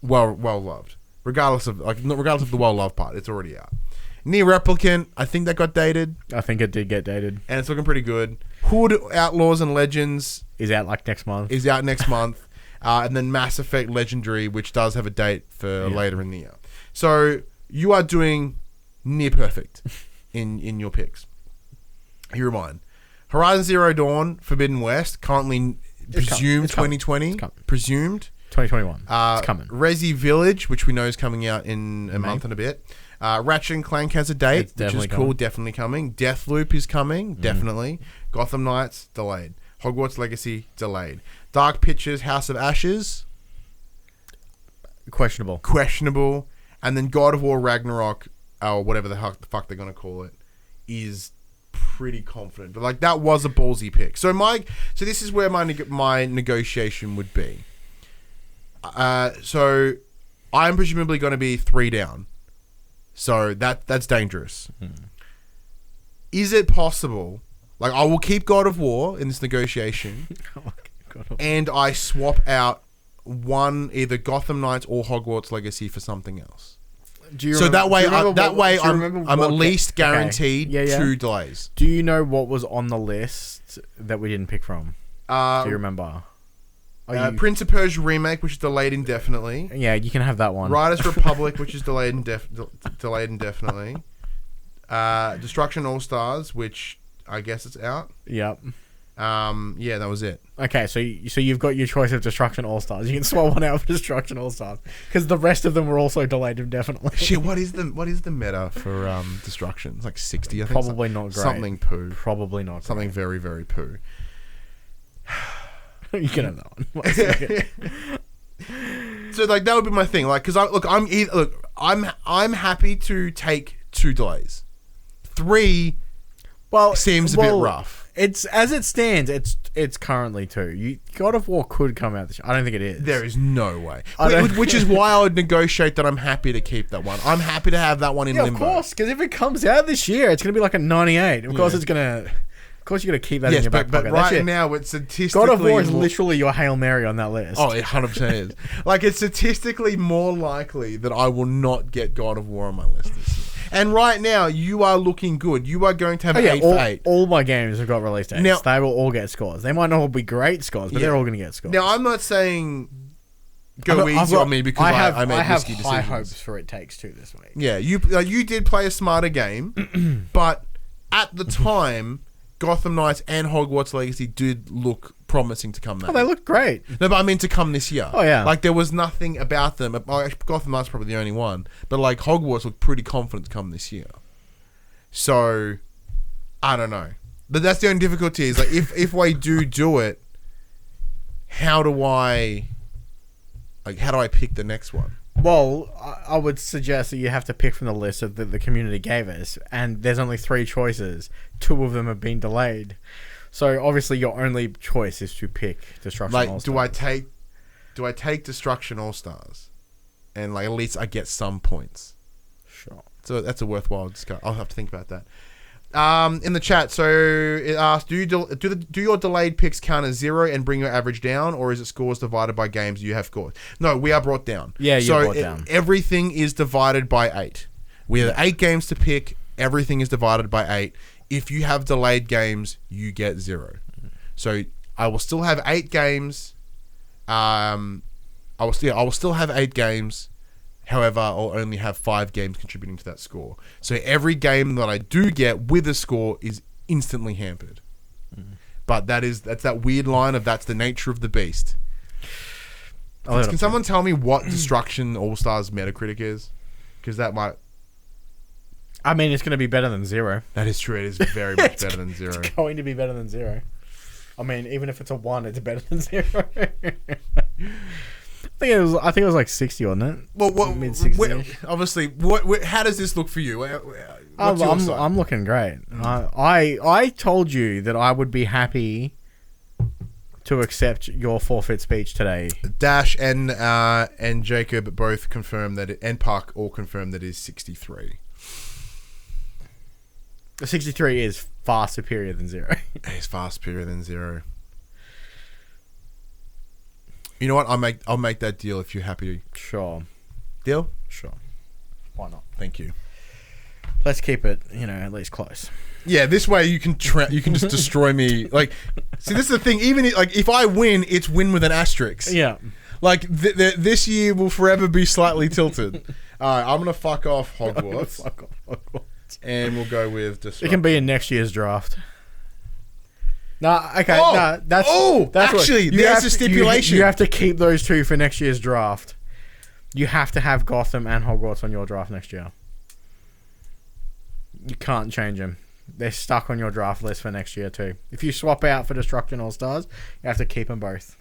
Speaker 1: Well loved. Regardless of the well loved part, it's already out. Nier Replicant, I think that got dated.
Speaker 3: I think it did get dated.
Speaker 1: And it's looking pretty good. Hood Outlaws and Legends
Speaker 3: is out like next month.
Speaker 1: And then Mass Effect Legendary, which does have a date for later in the year. So you are doing near perfect in your picks. Here are mine. Horizon Zero Dawn, Forbidden West, currently presumed 2020. Presumed.
Speaker 3: 2021. It's coming.
Speaker 1: Resi Village, which we know is coming out in a month and a bit. Ratchet and Clank has a date, which is cool, definitely coming. Deathloop is coming, definitely. Gotham Knights, delayed. Hogwarts Legacy, delayed. Dark Pictures, House of Ashes, questionable. And then God of War Ragnarok, or whatever the fuck they're going to call it, is pretty confident. But like, that was a ballsy pick. So this is where my negotiation would be. So I'm presumably going to be 3 down. So that's dangerous. Is it possible? Like, I will keep God of War in this negotiation, and I swap out either Gotham Knights or Hogwarts Legacy for something else. That way I'm at least guaranteed 2 delays.
Speaker 3: Do you know what was on the list that we didn't pick from? Do you remember?
Speaker 1: Prince of Persia Remake, which is delayed indefinitely.
Speaker 3: Yeah, you can have that one.
Speaker 1: Riders Republic, which is delayed indefinitely. Destruction All Stars, which I guess it's out.
Speaker 3: Yep.
Speaker 1: Yeah, that was it.
Speaker 3: Okay, so you've got your choice of Destruction All Stars. You can swap one out for Destruction All Stars because the rest of them were also delayed indefinitely.
Speaker 1: Shit, what is the meta for Destruction? It's like 60, I think.
Speaker 3: Probably not great.
Speaker 1: Something poo.
Speaker 3: Probably not.
Speaker 1: Something very, very poo.
Speaker 3: You can have that one.
Speaker 1: So like that would be my thing. Like, because I'm happy to take 2 delays. 3 seems a bit rough.
Speaker 3: It's as it stands. It's currently 2. God of War could come out this year. I don't think it is.
Speaker 1: There is no way. Which is why I would negotiate that I'm happy to keep that one. I'm happy to have that one in limbo.
Speaker 3: Of course, because if it comes out this year, it's going to be like a 98. Of course, it's going to. Of course, you're going to keep that in your back pocket.
Speaker 1: But right now, it's statistically...
Speaker 3: God of War is literally your Hail Mary on that list.
Speaker 1: Oh, it 100% is. Like, it's statistically more likely that I will not get God of War on my list this year. And right now, you are looking good. You are going to have 8 for 8.
Speaker 3: All my games have got release dates. Now, they will all get scores. They might not all be great scores, but they're all going to get scores.
Speaker 1: Now, I'm not saying go easy on me because I made risky decisions.
Speaker 3: I have high hopes for It Takes Two this week.
Speaker 1: Yeah, you did play a smarter game, but at the time... Gotham Knights and Hogwarts Legacy did look promising to come that
Speaker 3: they look great.
Speaker 1: No, but I mean to come this year.
Speaker 3: Oh, yeah.
Speaker 1: Like, there was nothing about them. Gotham Knights probably the only one. But, like, Hogwarts looked pretty confident to come this year. So, I don't know. But that's the only difficulty is, like, if we do it, how do I pick the next one?
Speaker 3: Well, I would suggest that you have to pick from the list that the community gave us, and there's only 3 choices. 2 of them have been delayed, so obviously your only choice is to pick Destruction All Stars.
Speaker 1: Do I take Destruction All Stars, and like at least I get some points?
Speaker 3: Sure.
Speaker 1: So that's a worthwhile discussion. I'll have to think about that. In the chat, so it asked, do your delayed picks count as 0 and bring your average down, or is it scores divided by games you have scored? No, we are brought down.
Speaker 3: Yeah, you're brought down.
Speaker 1: Everything is divided by 8. We have 8 games to pick. Everything is divided by 8. If you have delayed games, you get 0. So I will still have 8 games. I will still have 8 games. However, I'll only have 5 games contributing to that score. So every game that I do get with a score is instantly hampered. But that's that weird line of that's the nature of the beast. Can someone tell me what Destruction All Stars Metacritic is? Because that might...
Speaker 3: I mean, it's going to be better than 0.
Speaker 1: That is true. It is very much better than 0.
Speaker 3: It's going to be better than 0. I mean, even if it's a 1, it's better than 0. I think it was like 60, wasn't it?
Speaker 1: Well,
Speaker 3: mid-60s.
Speaker 1: Obviously, how does this look for you?
Speaker 3: I'm looking great. I told you that I would be happy to accept your forfeit speech today.
Speaker 1: Dash and Jacob both confirmed that and Park all confirmed that it is 63.
Speaker 3: The 63 is far superior than 0.
Speaker 1: It is far superior than 0. You know what? I'll make that deal if you're happy.
Speaker 3: Sure.
Speaker 1: Deal?
Speaker 3: Sure. Why not?
Speaker 1: Thank you.
Speaker 3: Let's keep it, at least close.
Speaker 1: Yeah, this way you can just destroy me. Like, see, this is the thing. Even if I win, it's win with an asterisk.
Speaker 3: Yeah.
Speaker 1: Like this year will forever be slightly tilted. All right, I'm gonna fuck off Hogwarts.
Speaker 3: Fuck off Hogwarts.
Speaker 1: And we'll go with Disruption.
Speaker 3: It can be in next year's draft. That's
Speaker 1: actually, there's a stipulation.
Speaker 3: You have to keep those 2 for next year's draft. You have to have Gotham and Hogwarts on your draft next year. You can't change them. They're stuck on your draft list for next year too. If you swap out for Destruction All Stars, you have to keep them both.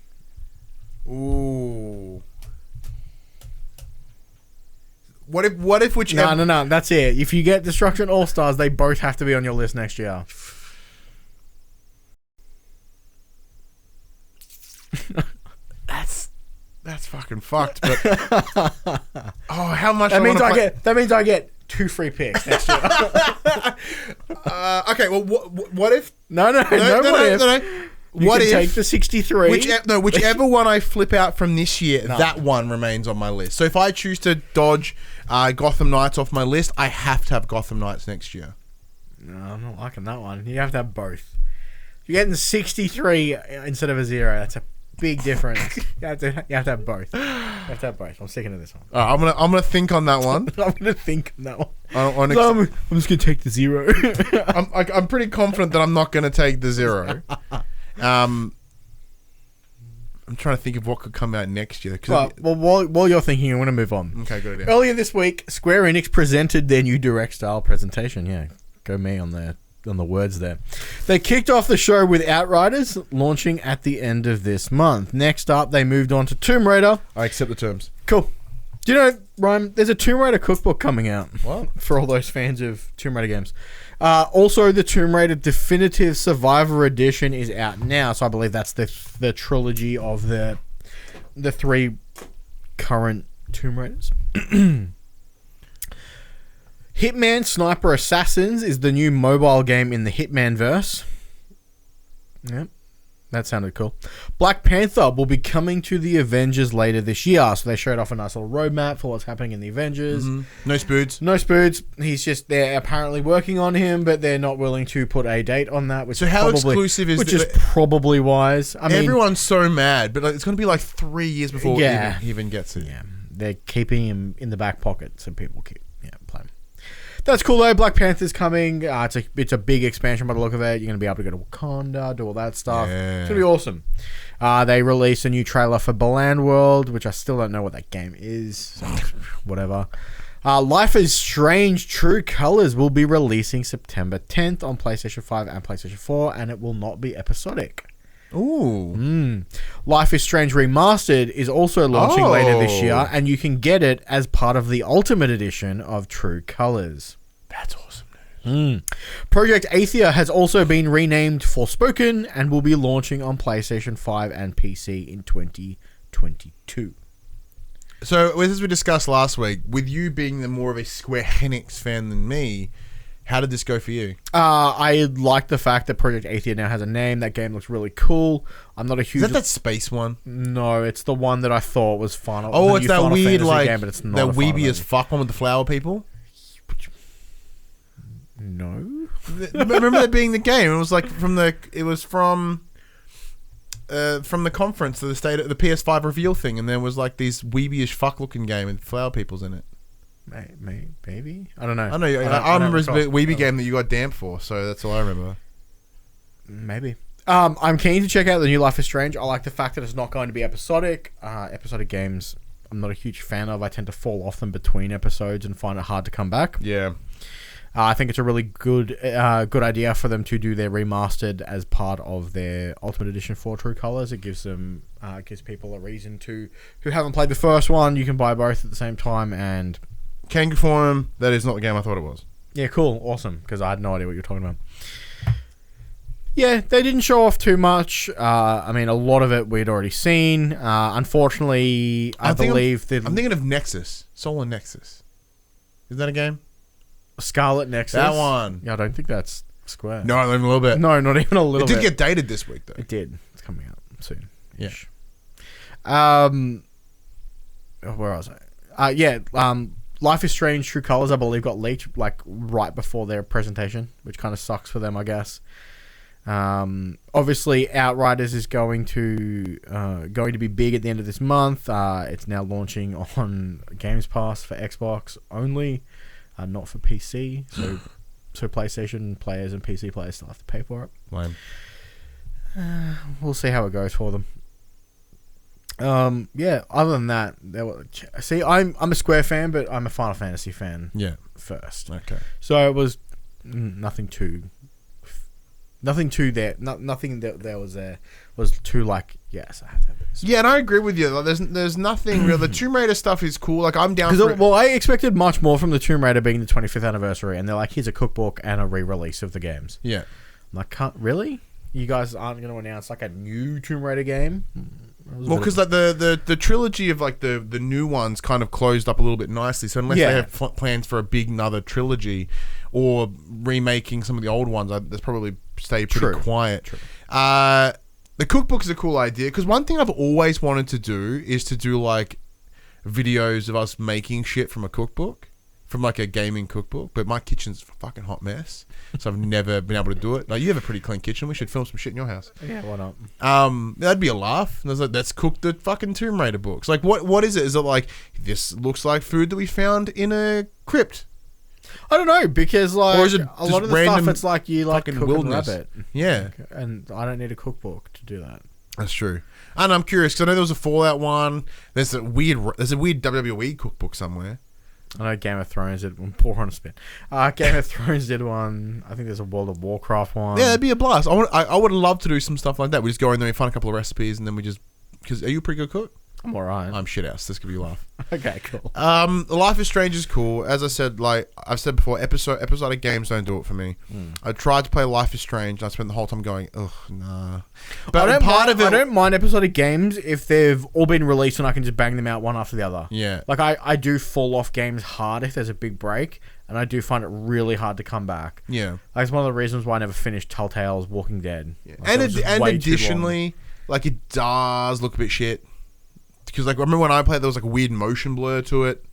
Speaker 1: Ooh. What if whichever...
Speaker 3: No, that's it. If you get Destruction All Stars, they both have to be on your list next year.
Speaker 1: That's fucking fucked. But how much?
Speaker 3: That means I get 2 free picks next year.
Speaker 1: Okay. Well, what if?
Speaker 3: No. What if take the 63?
Speaker 1: Whichever one I flip out from this year, that one remains on my list. So if I choose to dodge Gotham Knights off my list, I have to have Gotham Knights next year.
Speaker 3: No, I'm not liking that one. You have to have both. You're getting 63 instead of a 0. That's a big difference. You have to have both. I'm sticking to this one.
Speaker 1: I'm gonna think on that one.
Speaker 3: I'm
Speaker 1: I'm
Speaker 3: just gonna take the 0.
Speaker 1: I'm pretty confident that I'm not gonna take the 0. I'm trying to think of what could come out next year.
Speaker 3: While you're thinking, I'm gonna move on.
Speaker 1: Okay, good idea.
Speaker 3: Earlier this week, Square Enix presented their new direct style presentation. Yeah, go me on the words there. They kicked off the show with Outriders launching at the end of this month. Next up, they moved on to Tomb Raider.
Speaker 1: I accept the terms.
Speaker 3: Cool. Do you know, Ryan, there's a Tomb Raider cookbook coming out.
Speaker 1: What?
Speaker 3: For all those fans of Tomb Raider games. Also, the Tomb Raider Definitive Survivor Edition is out now, so I believe that's the trilogy of the 3 current Tomb Raiders. Hitman Sniper Assassins is the new mobile game in the Hitman verse. Yep, that sounded cool. Black Panther will be coming to the Avengers later this year. So they showed off a nice little roadmap for what's happening in the Avengers.
Speaker 1: Mm-hmm. No spoods. They're apparently working on him, but they're not willing to put a date on that. Exclusive is
Speaker 3: which is probably wise. I mean,
Speaker 1: everyone's so mad, but it's going to be like 3 years before he even gets it.
Speaker 3: Yeah, they're keeping him in the back pocket so people keep playing. That's cool though. Black Panther's coming. It's a big expansion by the look of it. You're going to be able to go to Wakanda, do all that stuff.
Speaker 1: Yeah.
Speaker 3: It's going to be awesome. They released a new trailer for Balan World, which I still don't know what that game is. So whatever. Life is Strange True Colors will be releasing September 10th on PlayStation 5 and PlayStation 4, and it will not be episodic.
Speaker 1: Ooh.
Speaker 3: Life is Strange Remastered is also launching later this year, and you can get it as part of the Ultimate Edition of True Colors.
Speaker 1: That's awesome news.
Speaker 3: Project Athia has also been renamed Forspoken and will be launching on PlayStation 5 and PC in 2022.
Speaker 1: So, as we discussed last week, with you being more of a Square Enix fan than me, how did this go for you?
Speaker 3: I like the fact that Project Athia now has a name. That game looks really cool. I'm not a huge...
Speaker 1: Is that space one?
Speaker 3: No, it's the one that I thought was Final...
Speaker 1: Oh, it's that weird, like,
Speaker 3: game, but it's not
Speaker 1: that weeby as fuck one with the flower people?
Speaker 3: No.
Speaker 1: Remember that being the game? It was like from the conference to the PS5 reveal thing, and there was like this weeby-ish fuck looking game with flower peoples in it.
Speaker 3: Maybe? I don't know.
Speaker 1: I remember it was a weeby game that you got damped for, so that's all I remember.
Speaker 3: Maybe. I'm keen to check out the new Life is Strange. I like the fact that it's not going to be episodic. Episodic games, I'm not a huge fan of. I tend to fall off them between episodes and find it hard to come back.
Speaker 1: Yeah.
Speaker 3: I think it's a really good idea for them to do their remastered as part of their Ultimate Edition for True Colors. It gives them gives people a reason to, who haven't played the first one, you can buy both at the same time. And
Speaker 1: can confirm that is not the game I thought it was.
Speaker 3: Yeah, cool, awesome, because I had no idea what you were talking about. Yeah, they didn't show off too much. I mean, a lot of it we'd already seen. Unfortunately, I'm thinking of Nexus, Solar Nexus. Is that a game? Scarlet Nexus.
Speaker 1: That one.
Speaker 3: Yeah, I don't think that's Square.
Speaker 1: No, not even a little bit.
Speaker 3: No, not even a little bit.
Speaker 1: It did get dated this week, though.
Speaker 3: It did. It's coming out soon.
Speaker 1: Yeah.
Speaker 3: Where was I? Life is Strange True Colors, I believe, got leaked like right before their presentation, which kind of sucks for them, I guess. Obviously, Outriders is going to be big at the end of this month. It's now launching on Games Pass for Xbox only, not for PC. So PlayStation players and PC players still have to pay for it.
Speaker 1: Lame.
Speaker 3: We'll see how it goes for them. Other than that, I'm a Square fan, but I'm a Final Fantasy fan.
Speaker 1: Yeah.
Speaker 3: First.
Speaker 1: Okay.
Speaker 3: So it was nothing that there was there was too like, yes, I have to have this.
Speaker 1: Yeah, and I agree with you. Like, there's nothing real. The Tomb Raider stuff is cool. Like, I'm down for it.
Speaker 3: Well, I expected much more from the Tomb Raider being the 25th anniversary, and they're like, here's a cookbook and a re-release of the games.
Speaker 1: Yeah.
Speaker 3: I'm like, really? You guys aren't going to announce like a new Tomb Raider game?
Speaker 1: Well, because like the trilogy of like the new ones kind of closed up a little bit nicely. So unless they have plans for a big another trilogy or remaking some of the old ones, that's probably stay pretty quiet.
Speaker 3: True.
Speaker 1: The cookbook is a cool idea because one thing I've always wanted to do is to do like videos of us making shit from a cookbook, from like a gaming cookbook. But my kitchen's a fucking hot mess, so I've never been able to do it. Like, you have a pretty clean kitchen. We should film some shit in your house.
Speaker 3: Yeah, why not?
Speaker 1: That'd be a laugh. And I was like, let's cook the fucking Tomb Raider books. Like, what is it? Is it like, this looks like food that we found in a crypt?
Speaker 3: I don't know, because like,
Speaker 1: or is it
Speaker 3: a lot of the stuff, it's like you like cook
Speaker 1: wilderness?
Speaker 3: And rabbit.
Speaker 1: Yeah.
Speaker 3: And I don't need a cookbook to do that.
Speaker 1: That's true. And I'm curious, because I know there was a Fallout one. There's a weird WWE cookbook somewhere.
Speaker 3: I know Game of Thrones did one. Pour on a spin. Game of Thrones did one. I think there's a World of Warcraft one.
Speaker 1: Yeah, it'd be a blast. I would love to do some stuff like that. We just go in there and find a couple of recipes, and then we just... Because are you a pretty good cook?
Speaker 3: I'm alright.
Speaker 1: I'm shit house. This could be a laugh.
Speaker 3: Okay, cool.
Speaker 1: Life is Strange is cool. As I said, like I've said before, episodic games don't do it for me. I tried to play Life is Strange, and I spent the whole time going, ugh, nah. But I
Speaker 3: don't mind episodic games if they've all been released and I can just bang them out one after the other.
Speaker 1: Yeah.
Speaker 3: Like, I do fall off games hard if there's a big break, and I do find it really hard to come back.
Speaker 1: Yeah.
Speaker 3: Like, it's one of the reasons why I never finished Telltale's Walking Dead.
Speaker 1: Yeah.
Speaker 3: Like,
Speaker 1: and additionally, like, it does look a bit shit. Because like I remember when I played, there was like a weird motion blur to it.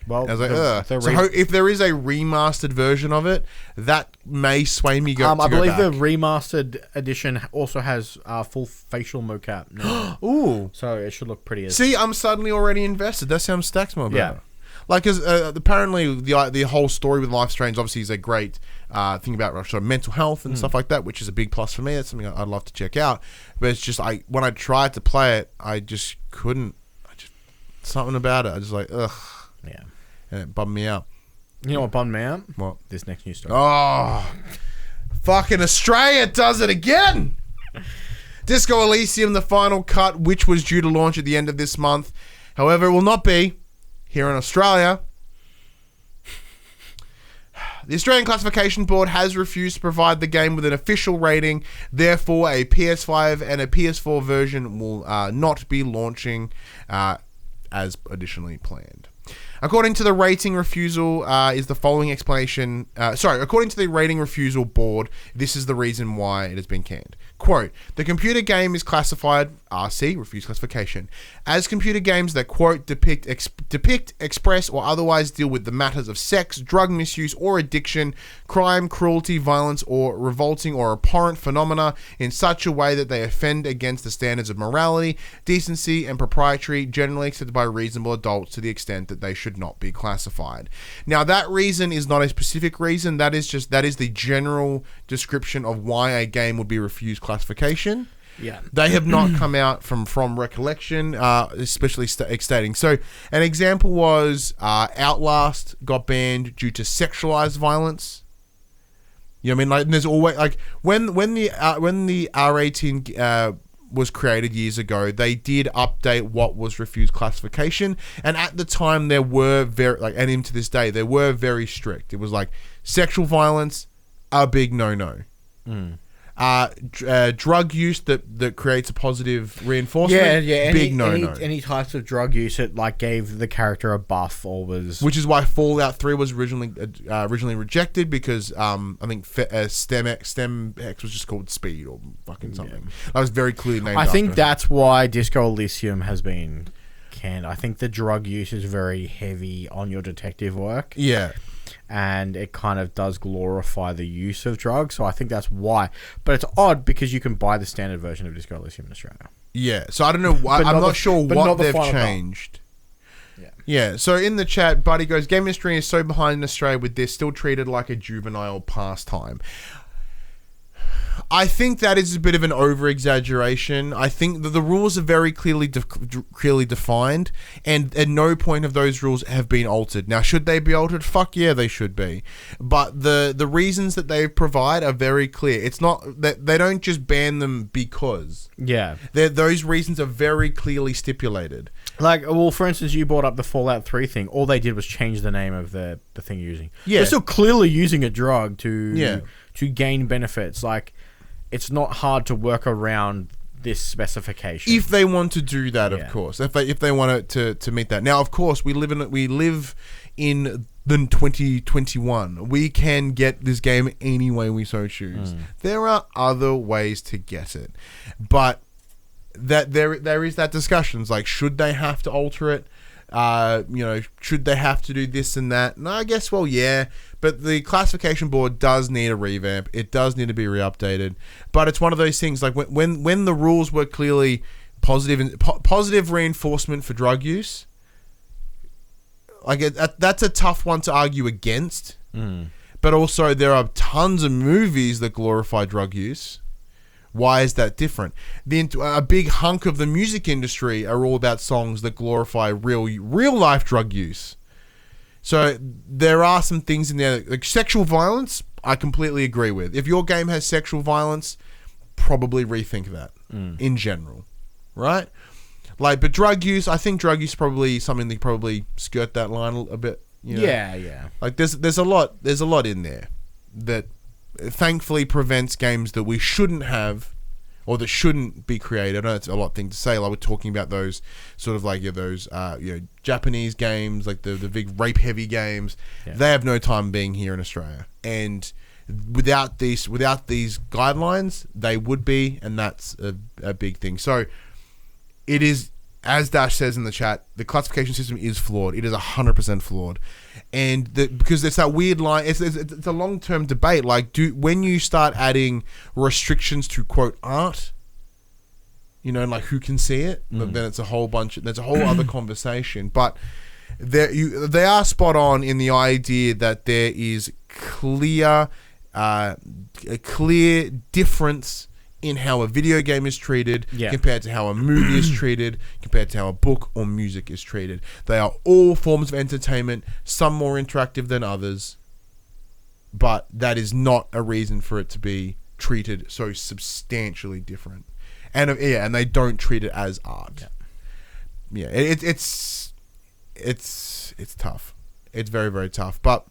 Speaker 1: Well, I was like, ugh. So if there is a remastered version of it, that may sway me.
Speaker 3: I believe the remastered edition also has full facial mocap now.
Speaker 1: Ooh,
Speaker 3: so it should look pretty.
Speaker 1: See, I'm suddenly already invested. That sounds stacks more better.
Speaker 3: Yeah.
Speaker 1: Like, because apparently the whole story with Life is Strange obviously is a great thing about sort of mental health and stuff like that, which is a big plus for me. That's something I'd love to check out. But it's just when I tried to play it, I just couldn't. Something about it, I just like, ugh.
Speaker 3: Yeah.
Speaker 1: And it bummed me out.
Speaker 3: You know what bummed me out?
Speaker 1: What?
Speaker 3: This next news story.
Speaker 1: Oh, fucking Australia does it again. Disco Elysium, the final cut, which was due to launch at the end of this month. However, it will not be here in Australia. The Australian Classification Board has refused to provide the game with an official rating. Therefore, a PS5 and a PS4 version will not be launching as additionally planned. According to the rating refusal is the following explanation. According to the rating refusal board, this is the reason why it has been canned. Quote, the computer game is classified, RC, refuse classification, as computer games that, quote, depict, express, or otherwise deal with the matters of sex, drug misuse, or addiction, crime, cruelty, violence, or revolting or abhorrent phenomena in such a way that they offend against the standards of morality, decency, and propriety generally accepted by reasonable adults to the extent that they should not be classified. Now, that reason is not a specific reason. That is the general description of why a game would be refused classification.
Speaker 3: Yeah,
Speaker 1: they have not come out from recollection, especially stating. So, an example was Outlast got banned due to sexualized violence You know what I mean? Like, and there's always like when the R18 was created years ago, they did update what was refused classification, and at the time there were and even to this day they were very strict. It was like sexual violence, a big no. Drug use that creates a positive reinforcement, big no.
Speaker 3: Any types of drug use that like gave the character a buff or was,
Speaker 1: which is why Fallout 3 was originally rejected, because I think STEM X was just called Speed or fucking something. That was very clearly named.
Speaker 3: I think
Speaker 1: after
Speaker 3: that's why Disco Elysium has been canned. I think the drug use is very heavy on your detective work.
Speaker 1: Yeah.
Speaker 3: And it kind of does glorify the use of drugs, so I think that's why. But it's odd because you can buy the standard version of Disco Elysium in Australia.
Speaker 1: Yeah, so I don't know why. I'm not sure what they've changed. Yeah, so in the chat, Buddy goes, game industry is so behind in Australia with this, still treated like a juvenile pastime. I think that is a bit of an over-exaggeration. I think that the rules are very clearly defined, and at no point of those rules have been altered. Now, should they be altered? Fuck yeah, they should be. But the reasons that they provide are very clear. It's not that they don't just ban them because.
Speaker 3: Yeah.
Speaker 1: Those reasons are very clearly stipulated.
Speaker 3: Like, well, for instance, you brought up the Fallout 3 thing. All they did was change the name of the thing you're using.
Speaker 1: Yeah.
Speaker 3: They're still clearly using a drug to gain benefits. Like, it's not hard to work around this specification
Speaker 1: if they want to do that. Of course, if they want to meet that. Now, of course, we live in the 2021. We can get this game any way we so choose. There are other ways to get it, but that there is that discussion. It's like, should they have to alter it? Should they have to do this and that? And I guess, well, yeah, but the classification board does need a revamp. It does need to be re-updated. But it's one of those things, like when the rules were clearly positive reinforcement for drug use, like that's a tough one to argue against. But also there are tons of movies that glorify drug use. Why is that different? A big hunk of the music industry are all about songs that glorify real life drug use. So there are some things in there, like sexual violence. I completely agree with. If your game has sexual violence, probably rethink that in general, right? Like, but drug use, I think drug use is probably something that probably skirt that line a bit. You know?
Speaker 3: Yeah.
Speaker 1: Like there's a lot in there that thankfully prevents games that we shouldn't have or that shouldn't be created. I know it's a lot thing to say. Like, we're talking about those sort of like those Japanese games, like the big rape heavy games. Yeah. They have no time being here in Australia, and without these guidelines, they would be, and that's a big thing. So it is, as Dash says in the chat, the classification system is flawed. It is 100% flawed. And because it's that weird line, it's a long-term debate. Like, when you start adding restrictions to, quote, art, like who can see it, then it's a whole there's a whole other conversation. But they are spot on in the idea that there is a clear difference in how a video game is treated compared to how a movie is treated, compared to how a book or music is treated. They are all forms of entertainment, some more interactive than others, but that is not a reason for it to be treated so substantially different. And they don't treat it as art. It's tough. It's very, very tough. But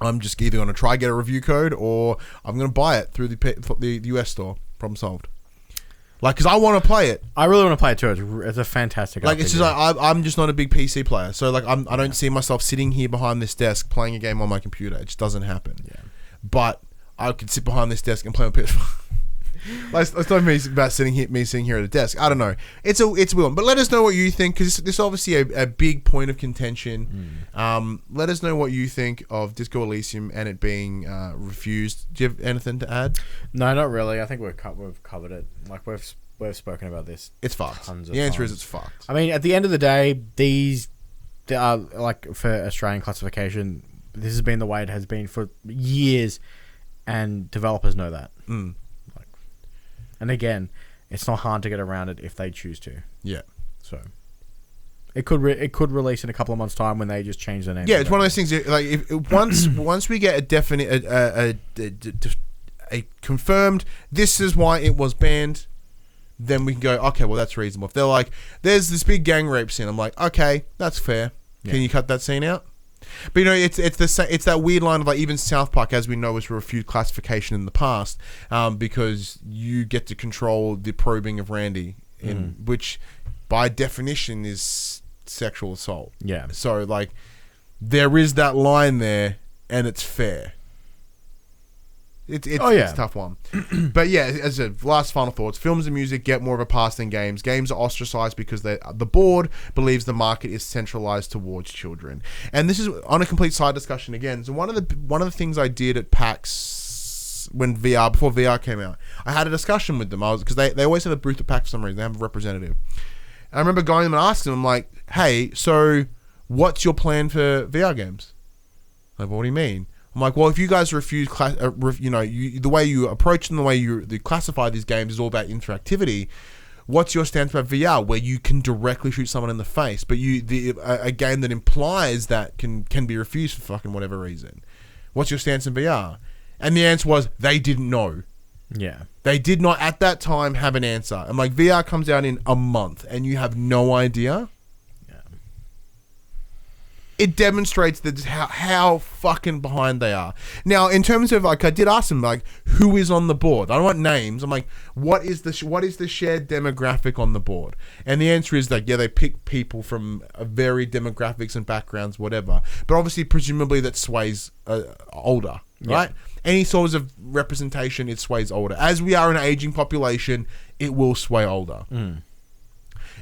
Speaker 1: I'm just either going to try get a review code, or I'm going to buy it through the US store. Problem solved. Like, because I want to play it.
Speaker 3: I really want to play it too. It's a fantastic.
Speaker 1: Like, RPG. It's just like I'm just not a big PC player, so like I don't see myself sitting here behind this desk playing a game on my computer. It just doesn't happen. Yeah. But I could sit behind this desk and play on PS5. Let's not me about sitting here at a desk. I don't know. It's a weird one. But let us know what you think, because this is obviously a big point of contention. Let us know what you think of Disco Elysium and it being refused. Do you have anything to add?
Speaker 3: No, not really. I think we've covered it. Like, we've spoken about this.
Speaker 1: It's fucked. The answer is it's fucked.
Speaker 3: I mean, at the end of the day, they are, like, for Australian classification, this has been the way it has been for years, and developers know that. And again, it's not hard to get around it if they choose to.
Speaker 1: Yeah.
Speaker 3: So, It could release in a couple of months' time when they just change the name.
Speaker 1: Yeah, it's one of those things. Like once we get a definite, a confirmed, this is why it was banned, then we can go. Okay, well that's reasonable. If they're like, there's this big gang rape scene, I'm like, okay, that's fair. Can you cut that scene out? But you know, it's that weird line of like even South Park, as we know, was refused classification in the past, because you get to control the probing of Randy, which by definition is sexual assault.
Speaker 3: Yeah.
Speaker 1: So like, there is that line there, and it's fair. It's a tough one. But yeah, as a last final thoughts, films and music get more of a pass than games. Games are ostracized because the board believes the market is centralized towards children. And this is on a complete side discussion again. So one of the things I did at PAX before VR came out, I had a discussion with them. Because they always have a booth at PAX for some reason. They have a representative. I remember going to them and asking them, like, hey, so what's your plan for VR games? Like, what do you mean? I'm like, well, if you guys refuse, the way you approach them, the way you classify these games is all about interactivity. What's your stance about VR, where you can directly shoot someone in the face, but a game that implies that can be refused for fucking whatever reason? What's your stance in VR? And the answer was they didn't know.
Speaker 3: Yeah. They
Speaker 1: did not at that time have an answer. And like VR comes out in a month, and you have no idea. It demonstrates that how fucking behind they are. Now, in terms of like, I did ask them like, who is on the board? I don't want names. I'm like, what is the shared demographic on the board? And the answer is like, yeah, they pick people from varied demographics and backgrounds, whatever. But obviously, presumably, that sways older, right? Any sort of representation, it sways older. As we are an aging population, it will sway older.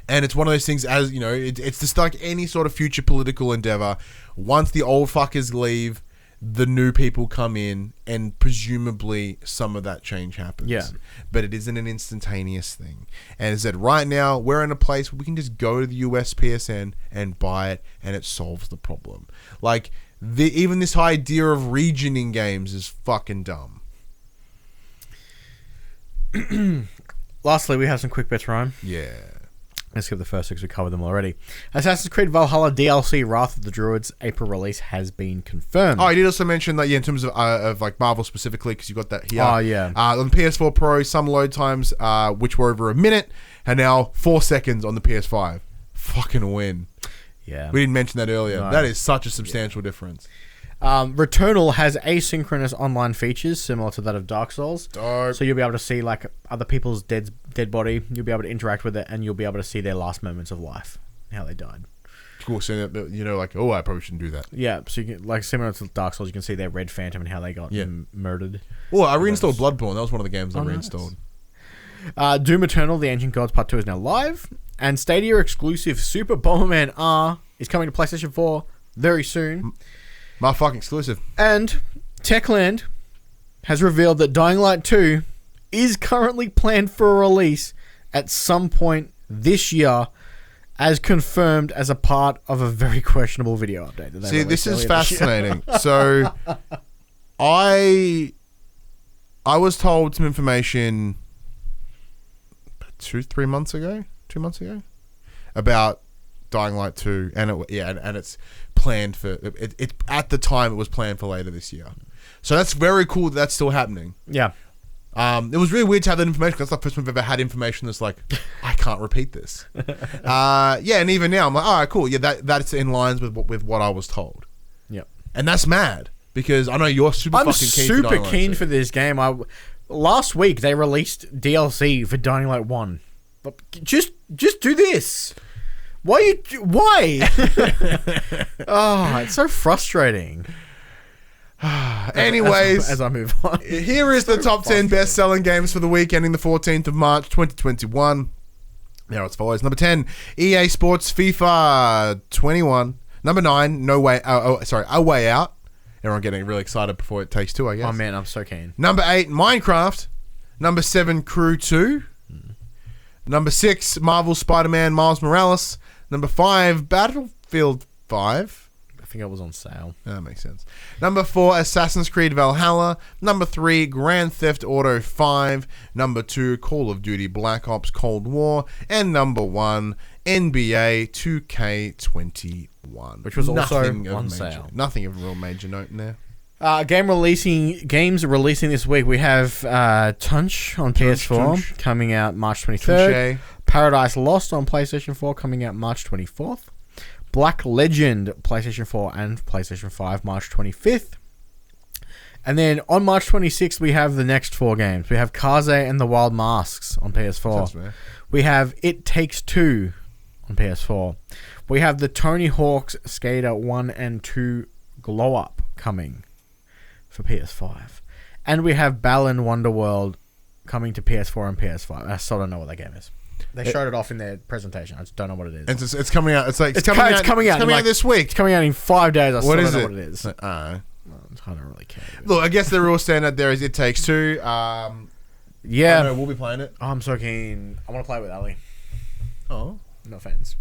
Speaker 1: And it's one of those things, as you know, it's just like any sort of future political endeavor. Once the old fuckers leave, the new people come in, and presumably some of that change happens.
Speaker 3: Yeah.
Speaker 1: But it isn't an instantaneous thing. And as I said, right now, we're in a place where we can just go to the US PSN and buy it, and it solves the problem. Like, even this idea of regioning games is fucking dumb.
Speaker 3: Lastly, we have some quick bits, Ryan.
Speaker 1: Yeah.
Speaker 3: Let's skip the first six. We covered them already. Assassin's Creed Valhalla DLC Wrath of the Druids April release has been confirmed.
Speaker 1: Oh, I did also mention that, in terms of like Marvel specifically, because you got that here.
Speaker 3: Oh, yeah.
Speaker 1: On the PS4 Pro, some load times, which were over a minute, are now 4 seconds on the PS5. Fucking win.
Speaker 3: Yeah.
Speaker 1: We didn't mention that earlier.
Speaker 3: No.
Speaker 1: That is such a substantial difference.
Speaker 3: Returnal has asynchronous online features similar to that of Dark Souls.
Speaker 1: Dope.
Speaker 3: So you'll be able to see like other people's dead body. You'll be able to interact with it, and you'll be able to see their last moments of life, how they died.
Speaker 1: Cool. So like, oh, I probably shouldn't do that.
Speaker 3: Yeah. So you can, like, similar to Dark Souls, you can see their red phantom and how they got murdered.
Speaker 1: Oh, I reinstalled Bloodborne. That was one of the games I reinstalled.
Speaker 3: Nice. Doom Eternal: The Ancient Gods Part 2 is now live, and Stadia exclusive Super Bomberman R is coming to PlayStation 4 very soon.
Speaker 1: My fucking exclusive.
Speaker 3: And Techland has revealed that Dying Light 2 is currently planned for a release at some point this year, as confirmed as a part of a very questionable video update. That they
Speaker 1: See, this is
Speaker 3: released
Speaker 1: fascinating. So, I was told some information 2 months ago, about Dying Light 2, and it's planned for it at the time. It was planned for later this year, so that's very cool that that's still happening.
Speaker 3: Yeah.
Speaker 1: It was really weird to have that information, because that's the first time I've ever had information that's like, I can't repeat this. And even now I'm like, all right, cool. Yeah, that's in lines with what I was told.
Speaker 3: Yep.
Speaker 1: And that's mad, because I know you're
Speaker 3: I'm
Speaker 1: fucking keen
Speaker 3: for this game. Last week they released DLC for Dying Light 1. Just do this. Why? Oh, it's so frustrating.
Speaker 1: Anyways,
Speaker 3: as I move on,
Speaker 1: here is the top 10 best-selling games for the week ending the 14th of March 2021. Now it's follows. Number 10, EA Sports FIFA 21. Number 9, A Way Out. Everyone getting really excited before it takes 2, I guess.
Speaker 3: Oh man, I'm so keen.
Speaker 1: Number 8, Minecraft. Number 7, Crew 2. Number 6, Marvel Spider-Man Miles Morales. Number 5, Battlefield 5.
Speaker 3: I think it was on sale.
Speaker 1: That makes sense. Number 4, Assassin's Creed Valhalla. Number 3, Grand Theft Auto 5. Number 2, Call of Duty Black Ops Cold War. And number 1, NBA 2K21.
Speaker 3: Which was also
Speaker 1: Nothing of
Speaker 3: on
Speaker 1: major-
Speaker 3: sale.
Speaker 1: Nothing of real major note in there.
Speaker 3: Games releasing this week. We have Tunch on PS4
Speaker 1: Tunch.
Speaker 3: coming out March 23rd.
Speaker 1: Touche.
Speaker 3: Paradise Lost on PlayStation 4 coming out March 24th. Black Legend, PlayStation 4 and PlayStation 5, March 25th. And then on March 26th, we have the next 4 games. We have Kaze and the Wild Masks on PS4.
Speaker 1: Sounds fair.
Speaker 3: We have It Takes Two on PS4. We have the Tony Hawk's Skater 1 and 2 Glow Up coming for PS5. And we have Balan Wonderworld coming to PS4 and PS5. I still don't know what that game is. They showed it off in their presentation. I just don't know what it is.
Speaker 1: It's coming out. It's coming out
Speaker 3: like,
Speaker 1: this week.
Speaker 3: It's coming out in 5 days. I still don't know
Speaker 1: it?
Speaker 3: what it is.
Speaker 1: I
Speaker 3: don't really care.
Speaker 1: Look, I guess the real standout there is It Takes Two.
Speaker 3: Yeah.
Speaker 1: I know, we'll be playing it.
Speaker 3: Oh, I'm so keen. I want to play with Ali.
Speaker 1: Oh.
Speaker 3: No offense.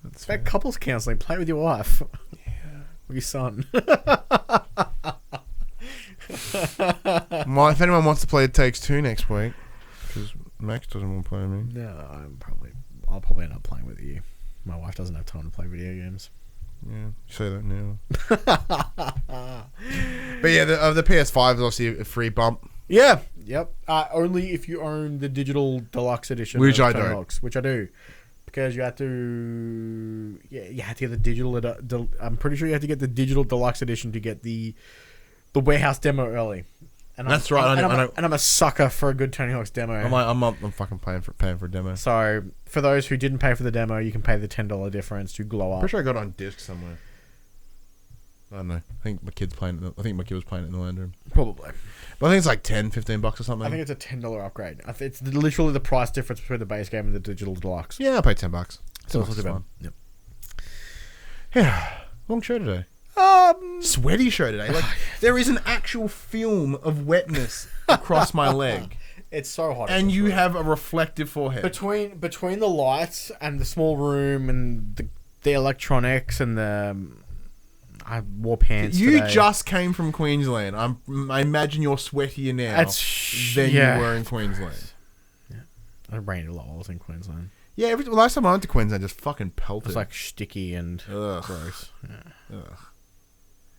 Speaker 1: That's
Speaker 3: It's about couples counseling. Play with your wife. Yeah. With your son.
Speaker 1: Well, if anyone wants to play It Takes Two next week, because Max doesn't want to play with me.
Speaker 3: No, I'll probably end up playing with you. My wife doesn't have time to play video games.
Speaker 1: Yeah, you say that now. But yeah, the PS5 is obviously a free bump.
Speaker 3: Yeah. Yep. Only if you own the digital deluxe edition.
Speaker 1: Which
Speaker 3: of
Speaker 1: I
Speaker 3: Tony
Speaker 1: don't.
Speaker 3: Hawk's, which I do. Because you have to... Yeah, you have to get the digital... I'm pretty sure you have to get the digital deluxe edition to get the warehouse demo early. And
Speaker 1: That's right.
Speaker 3: I'm a sucker for a good Tony Hawk's demo.
Speaker 1: I'm fucking paying for a demo.
Speaker 3: So, for those who didn't pay for the demo, you can pay the $10 difference to Glow Up.
Speaker 1: Pretty sure I got it on disc somewhere. I don't know. I think my kid was playing it in the lounge room.
Speaker 3: Probably.
Speaker 1: But I think it's like $10-15 or something.
Speaker 3: I think it's a $10 upgrade. It's literally the price difference between the base game and the digital deluxe.
Speaker 1: Yeah, I paid $10.
Speaker 3: So
Speaker 1: it's
Speaker 3: it's
Speaker 1: fun.
Speaker 3: Yep.
Speaker 1: Yeah. Long show today. Sweaty show today. Like there is an actual film of wetness across my leg.
Speaker 3: It's so hot.
Speaker 1: And you have a reflective forehead.
Speaker 3: Between the lights and the small room and the electronics and I wore pants.
Speaker 1: You
Speaker 3: today.
Speaker 1: just came from Queensland. I imagine you're sweatier now than you were in Queensland.
Speaker 3: Yeah. It rained a lot while I was in Queensland.
Speaker 1: Yeah, last time I went to Queensland, just fucking
Speaker 3: It
Speaker 1: pelted.
Speaker 3: was like sticky and gross. Yeah.
Speaker 1: Ugh.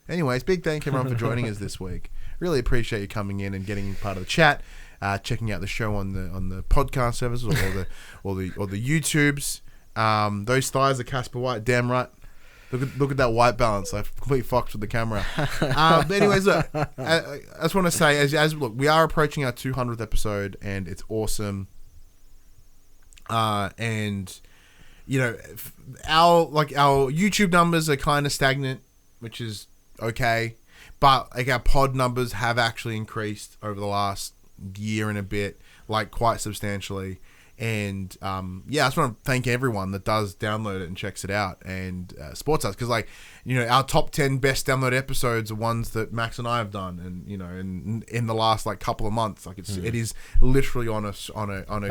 Speaker 1: Anyways, big thank you everyone for joining us this week. Really appreciate you coming in and getting part of the chat, checking out the show on the podcast services or the YouTubes. Those thighs are Casper White, damn right. Look at that white balance. I've completely fucked with the camera. But anyways, look, I just want to say, as look, we are approaching our 200th episode, and it's awesome. And you know, our YouTube numbers are kind of stagnant, which is okay, but like our pod numbers have actually increased over the last year and a bit, like quite substantially. And yeah, I just want to thank everyone that does download it and checks it out and supports us, because like, you know, our top 10 best download episodes are ones that Max and I have done, and you know, in the last like couple of months, like it is literally on a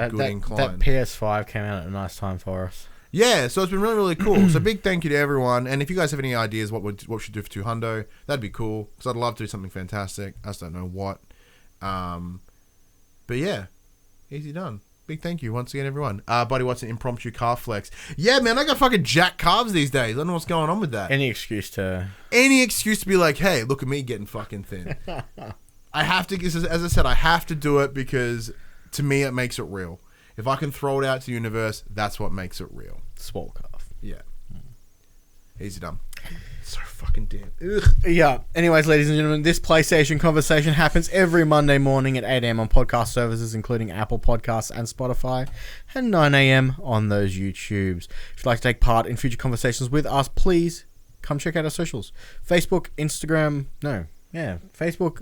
Speaker 1: good incline.
Speaker 3: That PS5 came out at a nice time for us.
Speaker 1: Yeah, so it's been really, really cool. So big thank you to everyone. And if you guys have any ideas what we should do for 200, that'd be cool, because I'd love to do something fantastic. I just don't know what. But yeah, easy done. Big thank you once again, everyone. Buddy wants an impromptu calf flex. Yeah, man, I got fucking jack calves these days. I don't know what's going on with that.
Speaker 3: Any excuse to
Speaker 1: be like, hey, look at me getting fucking thin. I have to, as I said, I have to do it because to me it makes it real. If I can throw it out to the universe, that's what makes it real.
Speaker 3: swole calf.
Speaker 1: Yeah. Easy done. So fucking damn. Ugh.
Speaker 3: Yeah. Anyways, ladies and gentlemen, this PlayStation conversation happens every Monday morning at 8 a.m. on podcast services, including Apple Podcasts and Spotify, and 9 a.m. on those YouTubes. If you'd like to take part in future conversations with us, please come check out our socials. Facebook,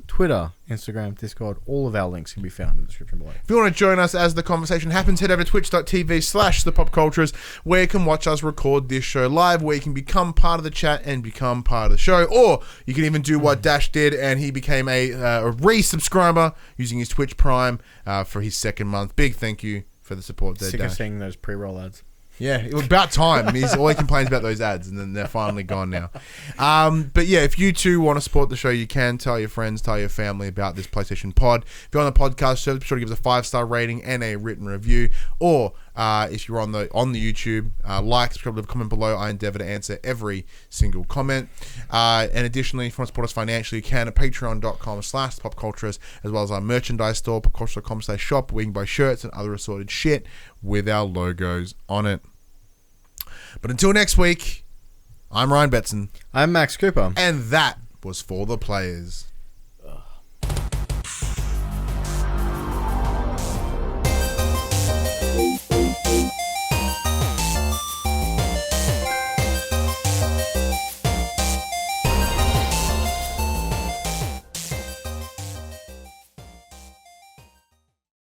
Speaker 3: Twitter, Instagram, Discord. All of our links can be found in the description below.
Speaker 1: If you want to join us as the conversation happens, head over to twitch.tv/thepopcultures, where you can watch us record this show live, where you can become part of the chat and become part of the show. Or you can even do what Dash did, and he became a resubscriber using his Twitch Prime for his second month. Big thank you for the support there,
Speaker 3: Sick of
Speaker 1: Dash.
Speaker 3: seeing those pre-roll ads.
Speaker 1: Yeah, it was about time. All he complains about those ads, and then they're finally gone now. But yeah, if you too want to support the show, you can tell your friends, tell your family about this PlayStation Pod. If you're on the podcast service, be sure to give us a 5-star rating and a written review, or if you're on the YouTube. Like, subscribe, leave a comment below. I endeavor to answer every single comment. And additionally, if you want to support us financially, you can at patreon.com/popculturist, as well as our merchandise store, popculturist.com/shop, where you can buy shirts and other assorted shit with our logos on it. But until next week, I'm Ryan Betson.
Speaker 3: I'm Max Cooper.
Speaker 1: And that was For the Players.